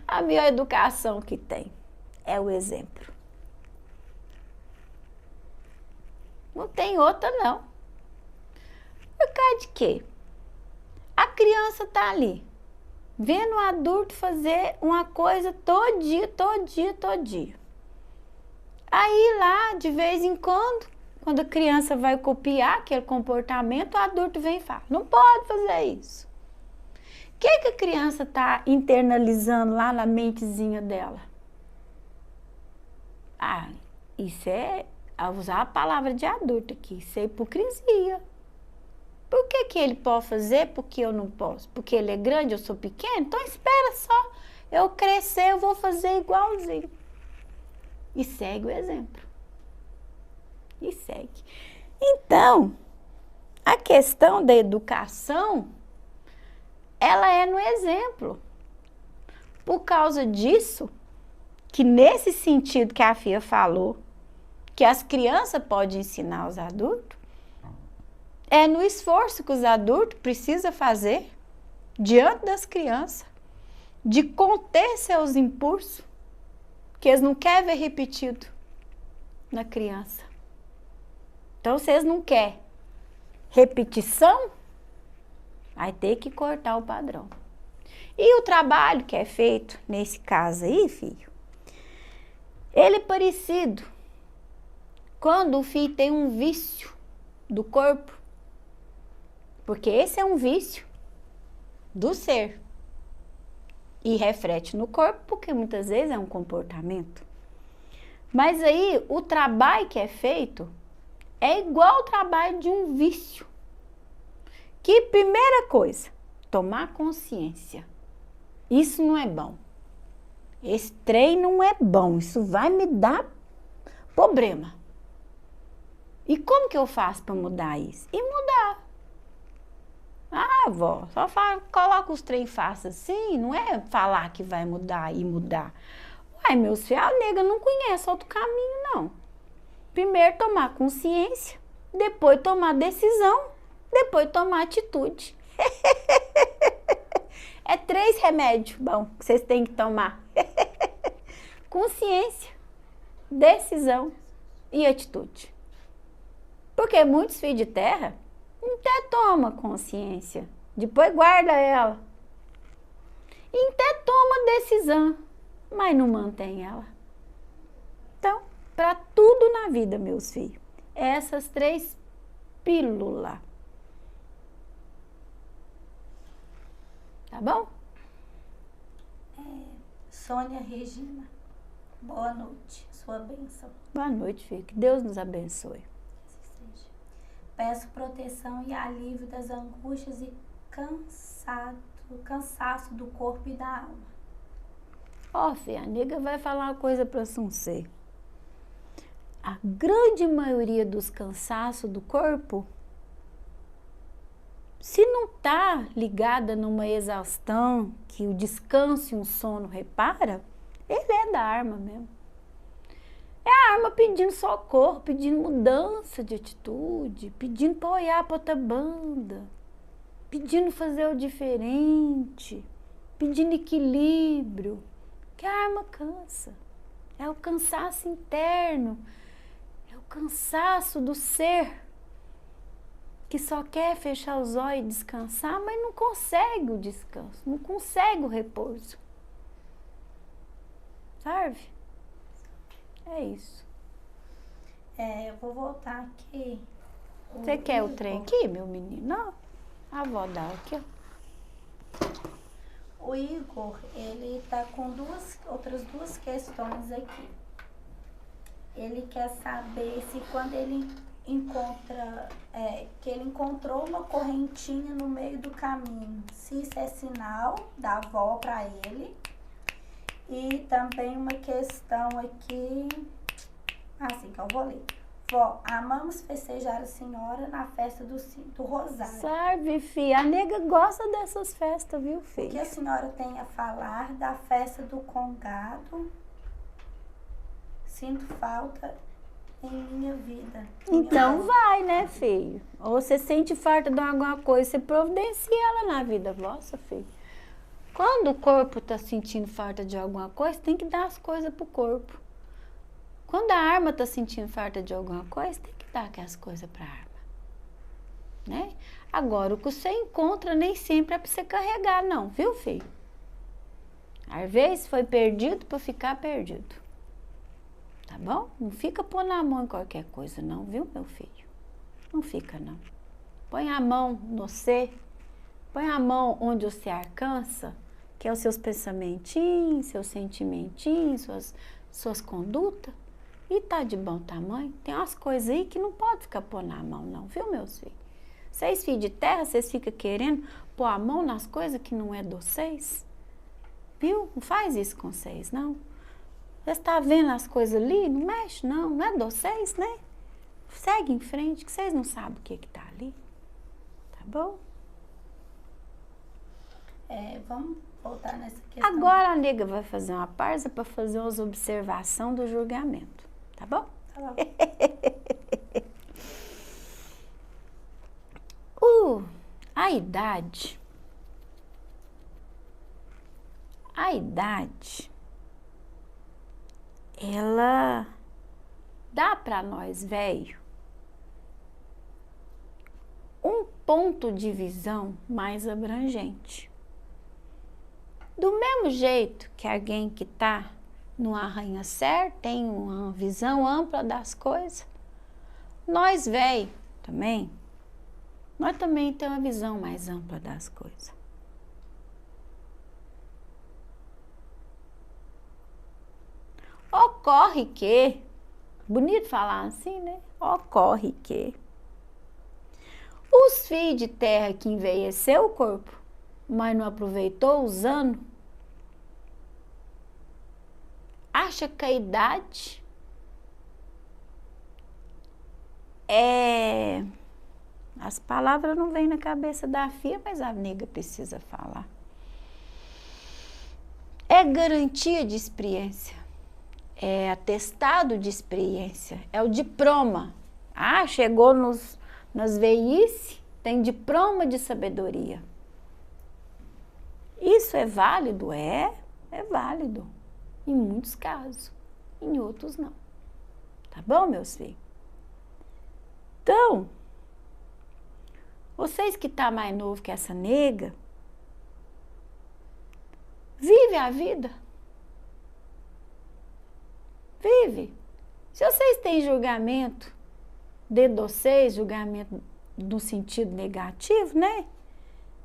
A melhor educação que tem é o exemplo. Não tem outra, não. Por causa de quê? A criança tá ali, vendo o adulto fazer uma coisa todo dia. Aí lá, de vez em quando a criança vai copiar aquele comportamento, o adulto vem e fala, não pode fazer isso. O que a criança está internalizando lá na mentezinha dela? Isso é, ao usar a palavra de adulto aqui, isso é hipocrisia. Por que ele pode fazer, porque eu não posso? Porque ele é grande, eu sou pequeno? Então espera só, eu crescer, eu vou fazer igualzinho. E segue o exemplo. E segue. Então, a questão da educação, ela é no exemplo. Por causa disso, que nesse sentido que a Fia falou, que as crianças podem ensinar os adultos, é no esforço que os adultos precisam fazer diante das crianças, de conter seus impulsos, que eles não querem ver repetido na criança. Então, se eles não querem repetição, vai ter que cortar o padrão. E o trabalho que é feito nesse caso aí, filho, ele é parecido quando o filho tem um vício do corpo, porque esse é um vício do ser. E reflete no corpo, porque muitas vezes é um comportamento. Mas aí, o trabalho que é feito é igual ao trabalho de um vício. Que primeira coisa, tomar consciência. Isso não é bom. Esse trem não é bom. Isso vai me dar problema. E como que eu faço para mudar isso? E mudar. Ah, vó, só coloca os trem fácil assim, não é falar que vai mudar e mudar. Uai, meus filhos, a nega não conhece outro caminho, não. Primeiro tomar consciência, depois tomar decisão, depois tomar atitude. É 3 remédios, bom, que vocês têm que tomar. Consciência, decisão e atitude. Porque muitos filhos de terra até toma consciência, depois guarda ela. E até toma decisão, mas não mantém ela. Então, para tudo na vida, meus filhos, essas 3 pílulas. Tá bom? Sônia Regina, boa noite, sua bênção. Boa noite, filho. Que Deus nos abençoe. Peço proteção e alívio das angústias e cansaço do corpo e da alma. Ó, filha, a nega vai falar uma coisa para você. A grande maioria dos cansaços do corpo, se não tá ligada numa exaustão que o descanso e um sono repara, ele é da arma mesmo. É a arma pedindo socorro, pedindo mudança de atitude, pedindo para olhar para outra banda, pedindo fazer o diferente, pedindo equilíbrio, que a arma cansa. É o cansaço interno, é o cansaço do ser, que só quer fechar os olhos e descansar, mas não consegue o descanso, não consegue o repouso. Sabe? É isso. Eu vou voltar aqui. Você quer o trem aqui, meu menino? Não. A avó dá aqui, ó. O Igor, ele tá com outras duas questões aqui. Ele quer saber se quando ele que ele encontrou uma correntinha no meio do caminho, se isso é sinal da avó para ele. E também uma questão aqui, assim que eu vou ler. Vó, amamos festejar a senhora na festa do Rosário. Sabe, filha, a nega gosta dessas festas, viu, filha? O que a senhora tem a falar da festa do Congado? Sinto falta em minha vida. Então vai, né, filho? Ou você sente falta de alguma coisa, você providencia ela na vida vossa, filho. Quando o corpo está sentindo falta de alguma coisa, tem que dar as coisas pro corpo. Quando a arma está sentindo falta de alguma coisa, tem que dar aquelas coisas para a arma. Né? Agora, o que você encontra nem sempre é para você carregar, não, viu, filho? Às vezes foi perdido para ficar perdido. Tá bom? Não fica pondo a mão em qualquer coisa, não, viu, meu filho? Não fica, não. Põe a mão no você, põe a mão onde você alcança, que é os seus pensamentinhos, seus sentimentinhos, suas condutas, e tá de bom tamanho. Tem umas coisas aí que não pode ficar pondo a mão, não, viu, meus filhos? Vocês, filhos de terra, vocês ficam querendo pôr a mão nas coisas que não é de vocês? Viu? Não faz isso com vocês, não. Você está vendo as coisas ali? Não mexe, não. Não é de vocês, né? Segue em frente, que vocês não sabem o que está ali. Tá bom? Vamos voltar nessa questão. Agora a nega vai fazer uma parça para fazer umas observações do julgamento. Tá bom? Tá bom. A idade, ela dá para nós, velho, um ponto de visão mais abrangente. Do mesmo jeito que alguém que está no arranha-céu tem uma visão ampla das coisas, nós, velho, também, nós também temos uma visão mais ampla das coisas. Ocorre que, bonito falar assim, né? Ocorre que os filhos de terra que envelheceu o corpo, mas não aproveitou os anos, acha que a idade As palavras não vêm na cabeça da filha, mas a nega precisa falar. É garantia de experiência, é atestado de experiência, é o diploma. Ah, chegou nas veiices, tem diploma de sabedoria. Isso é válido? É válido. Em muitos casos, em outros não. Tá bom, meus filhos? Então, vocês que estão mais novo que essa nega, vive a vida. Vive. Se vocês têm julgamento dentro de vocês, julgamento no sentido negativo, né?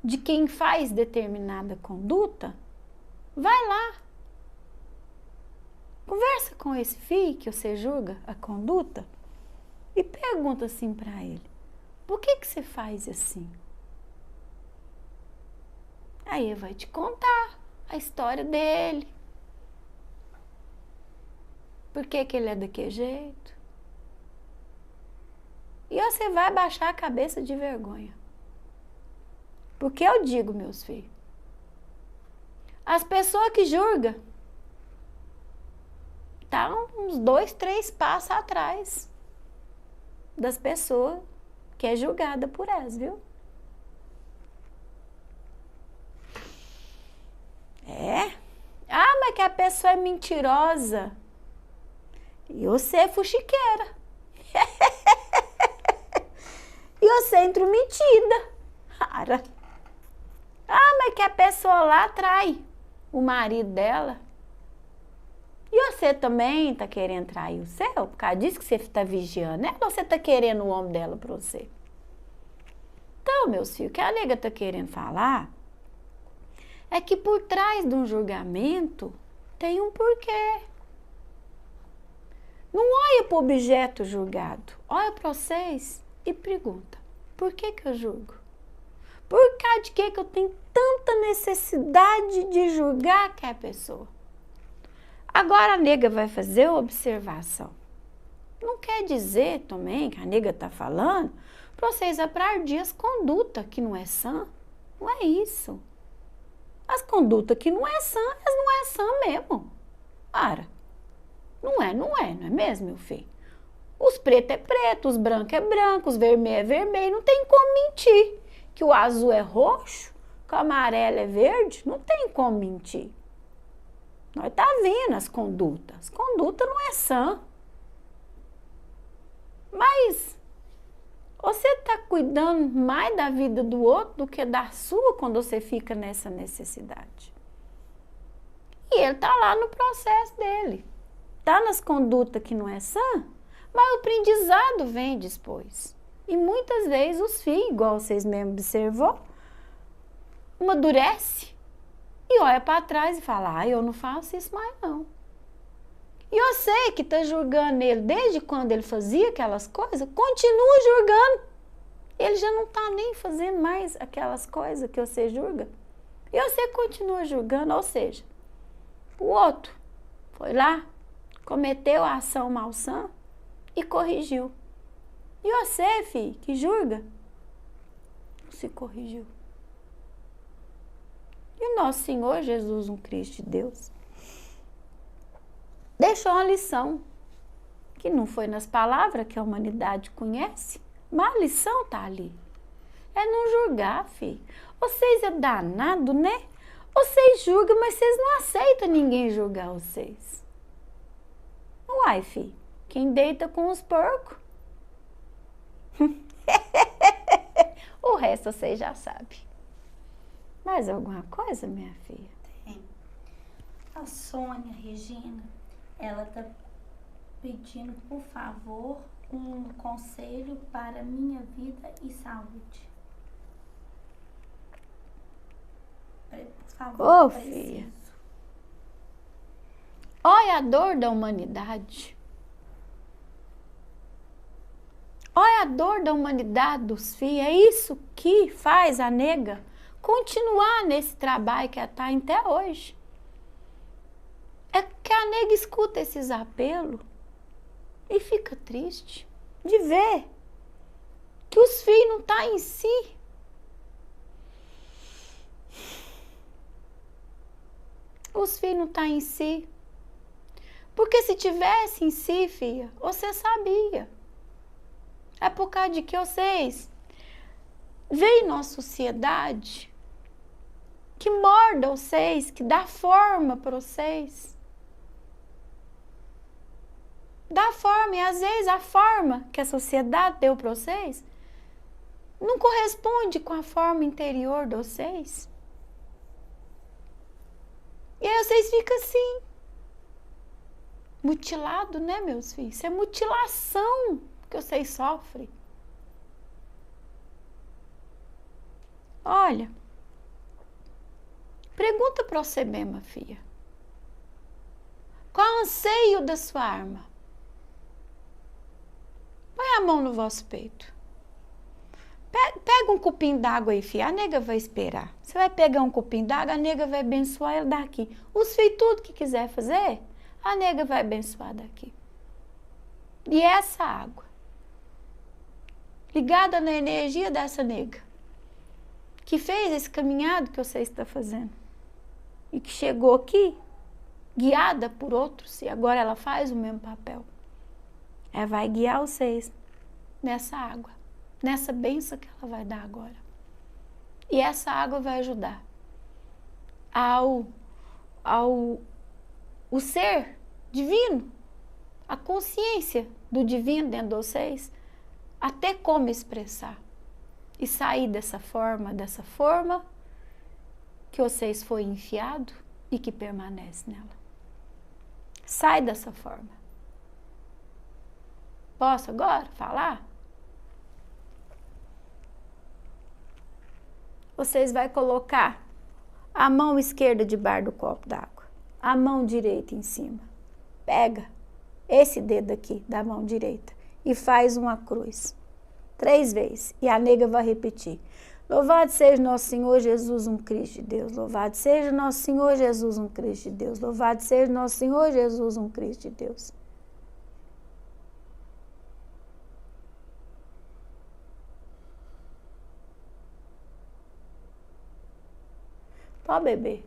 De quem faz determinada conduta, vai lá. Conversa com esse filho que você julga a conduta e pergunta assim para ele: por que você faz assim? Aí ele vai te contar a história dele. Por que ele é daquele jeito? E você vai baixar a cabeça de vergonha. Porque eu digo, meus filhos, as pessoas que julgam estão uns 2, 3 passos atrás das pessoas que é julgada por elas, viu? Ah, mas que a pessoa é mentirosa. E você é fuxiqueira. E você é intrometida. Cara. Ah, mas que a pessoa lá trai o marido dela. E você também tá querendo trair o seu? Por causa disso que você tá vigiando, né? Ou você tá querendo o homem dela pra você? Então, meus filhos, o que a nega tá querendo falar é que por trás de um julgamento tem um porquê. Não olha para o objeto julgado, olha para vocês e pergunta: por que eu julgo? Por causa de que eu tenho tanta necessidade de julgar aquela pessoa? Agora a nega vai fazer uma observação. Não quer dizer também que a nega está falando para vocês aplaudir as condutas que não é sã. Não é isso. As condutas que não é sã, elas não é sã mesmo. Para. Não é mesmo, meu filho? Os pretos é preto, os brancos é branco, os vermelhos é vermelho. Não tem como mentir. Que o azul é roxo, que o amarelo é verde, não tem como mentir. Nós tá vendo as condutas. As condutas não é sã. Mas você tá cuidando mais da vida do outro do que da sua quando você fica nessa necessidade. E ele tá lá no processo dele. Tá nas condutas que não é sã, mas o aprendizado vem depois. E muitas vezes os filhos, igual vocês mesmo observou, amadurece e olha para trás e fala: eu não faço isso mais não. E eu sei que tá julgando ele desde quando ele fazia aquelas coisas, continua julgando. Ele já não tá nem fazendo mais aquelas coisas que você julga. E você continua julgando, ou seja, o outro foi lá, cometeu a ação malsã e corrigiu. E você, filho, que julga, não se corrigiu. E o nosso Senhor Jesus, um Cristo de Deus, deixou uma lição, que não foi nas palavras que a humanidade conhece, mas a lição tá ali. É não julgar, filho. Vocês é danado, né? Vocês julgam, mas vocês não aceitam ninguém julgar vocês. Uai, filho, quem deita com os porcos? O resto você já sabe. Mais alguma coisa, minha filha? Tem. A Sônia Regina, ela tá pedindo, por favor, um conselho para minha vida e saúde. Por favor, Ô, filha. Olha a dor da humanidade. Olha a dor da humanidade dos filhos. É isso que faz a nega continuar nesse trabalho que ela está até hoje. É que a nega escuta esses apelos e fica triste de ver que os filhos não estão em si. Os filhos não estão em si. Porque se tivesse em si, filha, você sabia. É por causa de que vocês veem numa sociedade que morda vocês, que dá forma para vocês. Dá forma, e às vezes a forma que a sociedade deu para vocês não corresponde com a forma interior de vocês. E aí vocês ficam assim, mutilado, né, meus filhos? Isso é mutilação que vocês sofrem. Olha, pergunta para você mesma, filha. Qual é o anseio da sua alma? Põe a mão no vosso peito. Pega um copinho d'água aí, filha. A nega vai esperar. Você vai pegar um copinho d'água, a nega vai abençoar ela daqui. Os filhos, tudo que quiser fazer, a nega vai abençoar daqui. E essa água, ligada na energia dessa nega, que fez esse caminhado que você está fazendo, e que chegou aqui, guiada por outros, e agora ela faz o mesmo papel. Ela vai guiar vocês nessa água, nessa bênção que ela vai dar agora. E essa água vai ajudar o ser divino, a consciência do divino dentro de vocês, até como expressar e sair dessa forma que vocês foi enfiado e que permanece nela. Sai dessa forma. Posso agora falar? Vocês vão colocar a mão esquerda debaixo do copo d'água, a mão direita em cima. Pega esse dedo aqui da mão direita e faz uma cruz 3 vezes. E a nega vai repetir. Louvado seja nosso Senhor Jesus, um Cristo de Deus. Louvado seja nosso Senhor Jesus, um Cristo de Deus. Louvado seja nosso Senhor Jesus, um Cristo de Deus. Pode beber.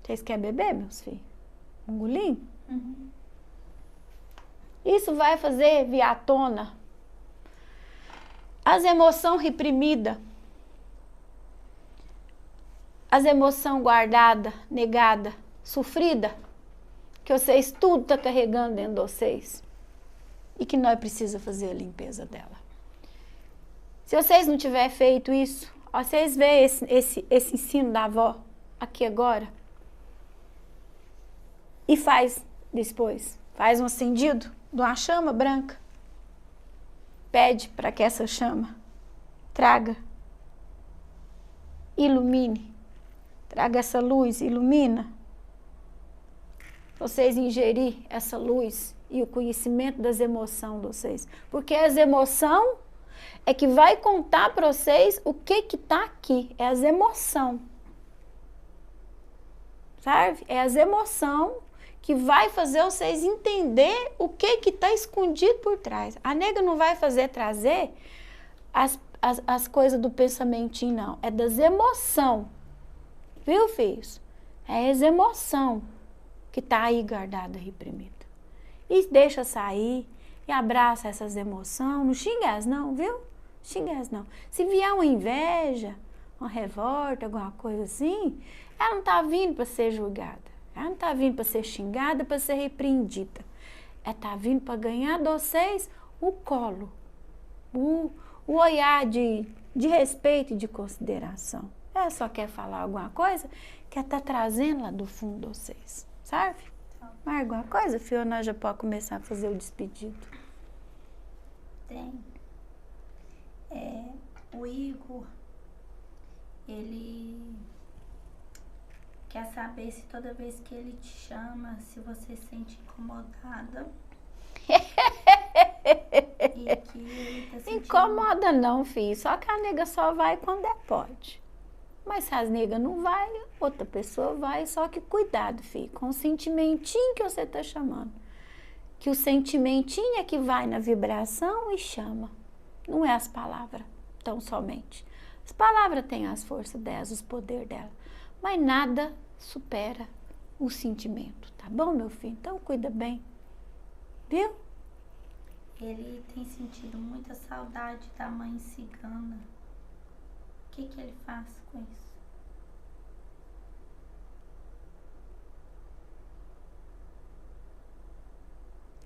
Vocês querem beber, meus filhos? Um golinho? Uhum. Isso vai fazer vir à tona as emoções reprimidas, as emoções guardadas, negadas, sofridas, que vocês tudo estão carregando dentro de vocês e que nós precisamos fazer a limpeza dela. Se vocês não tiverem feito isso, ó, vocês veem esse ensino da avó aqui agora e faz depois, faz um acendido de uma chama branca. Pede para que essa chama traga, ilumine, traga essa luz, ilumina. Vocês ingerir essa luz e o conhecimento das emoções de vocês. Porque as emoções é que vai contar para vocês o que está aqui. É as emoções. Sabe? É as emoções que vai fazer vocês entender o que está escondido por trás. A nega não vai trazer as coisas do pensamentinho, não. É das emoções. Viu, filhos? É as emoções que está aí guardada, reprimida. E deixa sair, e abraça essas emoções. Não xinga elas não, viu? Xinga elas não. Se vier uma inveja, uma revolta, alguma coisa assim, ela não está vindo para ser julgada. Ela não está vindo para ser xingada, para ser repreendida. Ela está vindo para ganhar de vocês o colo, o olhar de respeito e de consideração. Ela só quer falar alguma coisa que ela está trazendo lá do fundo de vocês, sabe? Mais alguma coisa, Fiona, já pode começar a fazer o despedido. Tem. O Igor, ele quer saber se toda vez que ele te chama, se você se sente incomodada. E que ele tá sentindo... Incomoda não, filho. Só que a nega só vai quando pode. Mas se as negas não vai, outra pessoa vai. Só que cuidado, filho, com o sentimentinho que você tá chamando. Que o sentimentinho é que vai na vibração e chama. Não é as palavras, tão somente. As palavras têm as forças delas, os poderes dela, mas nada supera o sentimento, tá bom, meu filho? Então cuida bem, viu? Ele tem sentido muita saudade da mãe cigana. O que ele faz com isso?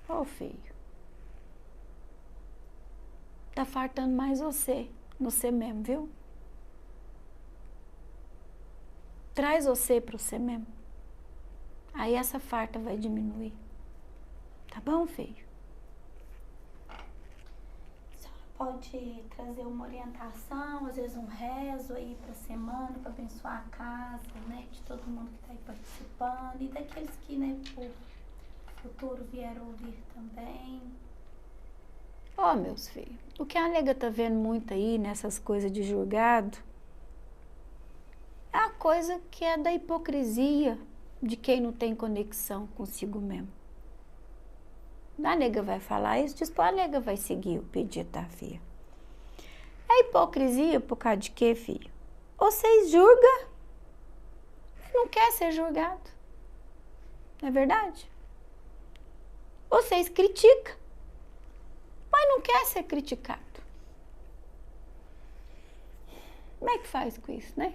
Ô filho, tá faltando mais você mesmo, viu? Traz você para você mesmo. Aí essa farta vai diminuir. Tá bom, filho? A senhora pode trazer uma orientação, às vezes um rezo aí pra semana, para abençoar a casa, né? De todo mundo que tá aí participando e daqueles que, né, por futuro vieram ouvir também. Ó, meus filhos, o que a nega tá vendo muito aí nessas coisas de julgado é a coisa que é da hipocrisia de quem não tem conexão consigo mesmo. A nega vai falar isso, depois a nega vai seguir o pedido da filha. É hipocrisia por causa de quê, filho? Vocês julgam, não quer ser julgado. Não é verdade? Vocês criticam, mas não quer ser criticado. Como é que faz com isso, né?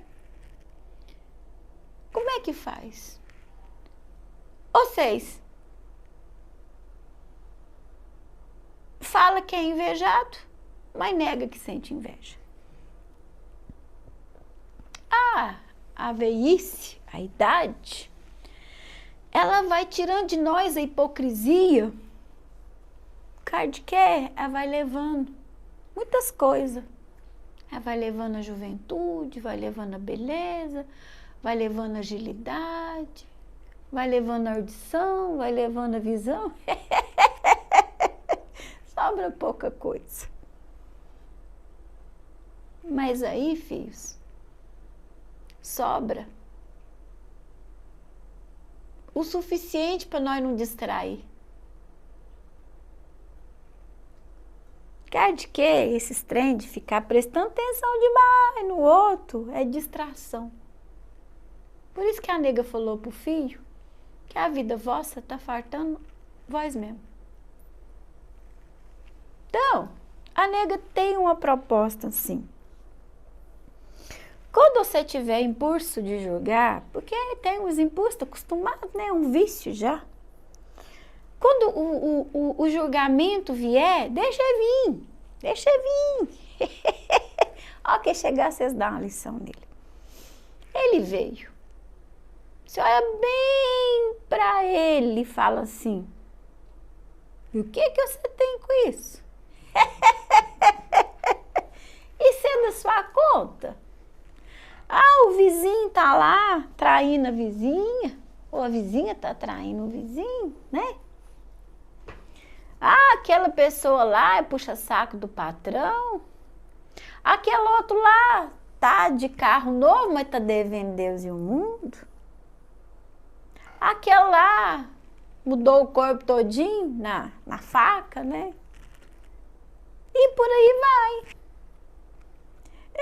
Como é que faz? Vocês fala que é invejado, mas nega que sente inveja. A velhice, a idade, ela vai tirando de nós a hipocrisia. Cara de quê? Ela vai levando muitas coisas. Ela vai levando a juventude, vai levando a beleza, vai levando a agilidade, vai levando a audição, vai levando a visão. Sobra pouca coisa. Mas aí, filhos, sobra o suficiente para nós não distrair. Quer de quê? Esses trem de ficar prestando atenção demais no outro é distração. Por isso que a nega falou pro filho que a vida vossa tá fartando vós mesmo. Então, a nega tem uma proposta assim. Quando você tiver impulso de julgar, porque tem os impulsos acostumados, né? Um vício já. Quando o julgamento vier, deixa vir. Ó, que chegar, vocês dão uma lição nele. Ele veio. Você olha bem para ele e fala assim: e o que você tem com isso? Isso é da sua conta? O vizinho tá lá traindo a vizinha, ou a vizinha tá traindo o vizinho, né? Aquela pessoa lá é puxa-saco do patrão. Aquele outro lá tá de carro novo, mas tá devendo Deus e o mundo. Aquele lá mudou o corpo todinho na faca, né? E por aí vai.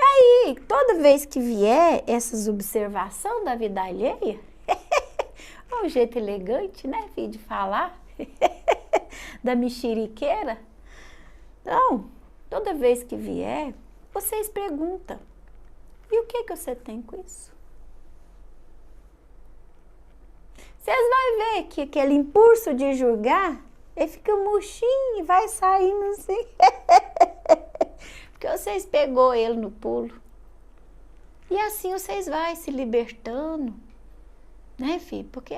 E aí, toda vez que vier essas observações da vida alheia, é um jeito elegante, né, filho, de falar, da mexeriqueira. Então, toda vez que vier, vocês perguntam: e o que você tem com isso? Vocês vão ver que aquele impulso de julgar, ele fica murchinho e vai saindo assim. Porque vocês pegou ele no pulo. E assim vocês vão se libertando, né, filho? Porque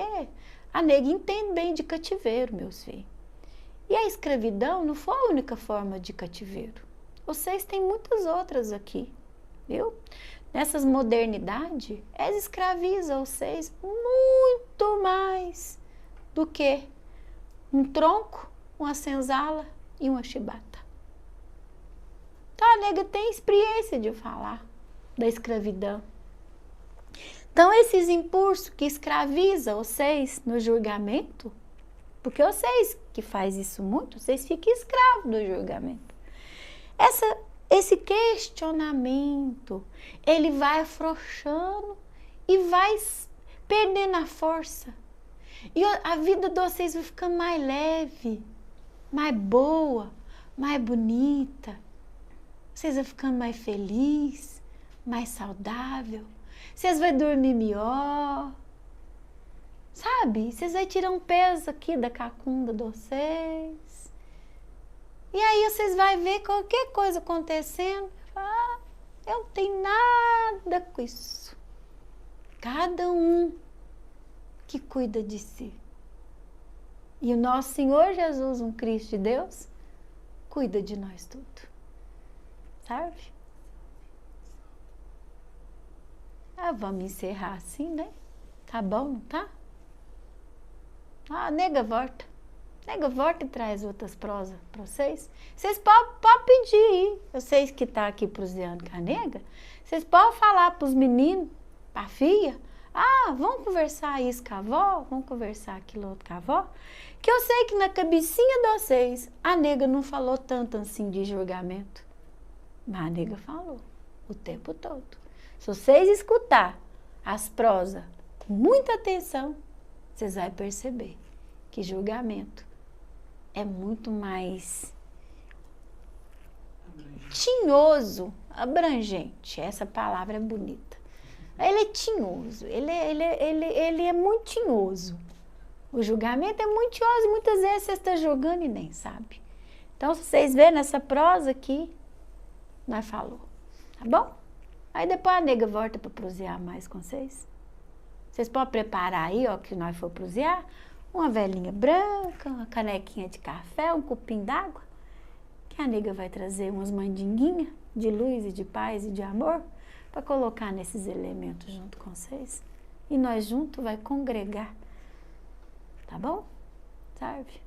a nega entende bem de cativeiro, meus filhos. E a escravidão não foi a única forma de cativeiro. Vocês têm muitas outras aqui, viu? Nessas modernidades, eles escravizam vocês muito mais do que um tronco, uma senzala e uma chibata. Então, a nega tem experiência de falar da escravidão. Então, esses impulsos que escravizam vocês no julgamento, porque vocês que fazem isso muito, vocês ficam escravos do julgamento. esse questionamento, ele vai afrouxando e vai perdendo a força. E a vida de vocês vai ficando mais leve, mais boa, mais bonita. Vocês vão ficando mais felizes, mais saudável. Vocês vão dormir melhor. Sabe? Vocês vão tirar um peso aqui da cacunda de vocês. E aí vocês vão ver qualquer coisa acontecendo. Ah, eu não tenho nada com isso. Cada um que cuida de si. E o nosso Senhor Jesus, um Cristo de Deus, cuida de nós tudo. Sabe? Ah, vamos encerrar assim, né? Tá bom, não tá? Ah, nega, volta. Nega, volta e traz outras prosas para vocês. Vocês podem pedir. Vocês que estão aqui proseando com a nega, vocês podem falar para os meninos, para a filha. Ah, vamos conversar isso com a avó, vamos conversar aquilo outro com a avó. Que eu sei que na cabecinha de vocês, a nega não falou tanto assim de julgamento. Mas a nega falou o tempo todo. Se vocês escutar as prosas com muita atenção, vocês vão perceber que julgamento é muito mais tinhoso, abrangente. Essa palavra é bonita. Ele é tinhoso, ele é muito tinhoso. O julgamento é muito tinhoso e muitas vezes você está julgando e nem sabe. Então, se vocês verem nessa prosa aqui, nós falou, tá bom? Aí depois a nega volta para prosear mais com vocês. Vocês podem preparar aí, ó, que nós for prosear, uma velinha branca, uma canequinha de café, um copinho d'água, que a nega vai trazer umas mandinguinhas de luz e de paz e de amor para colocar nesses elementos junto com vocês. E nós juntos vai congregar. Tá bom? Serve?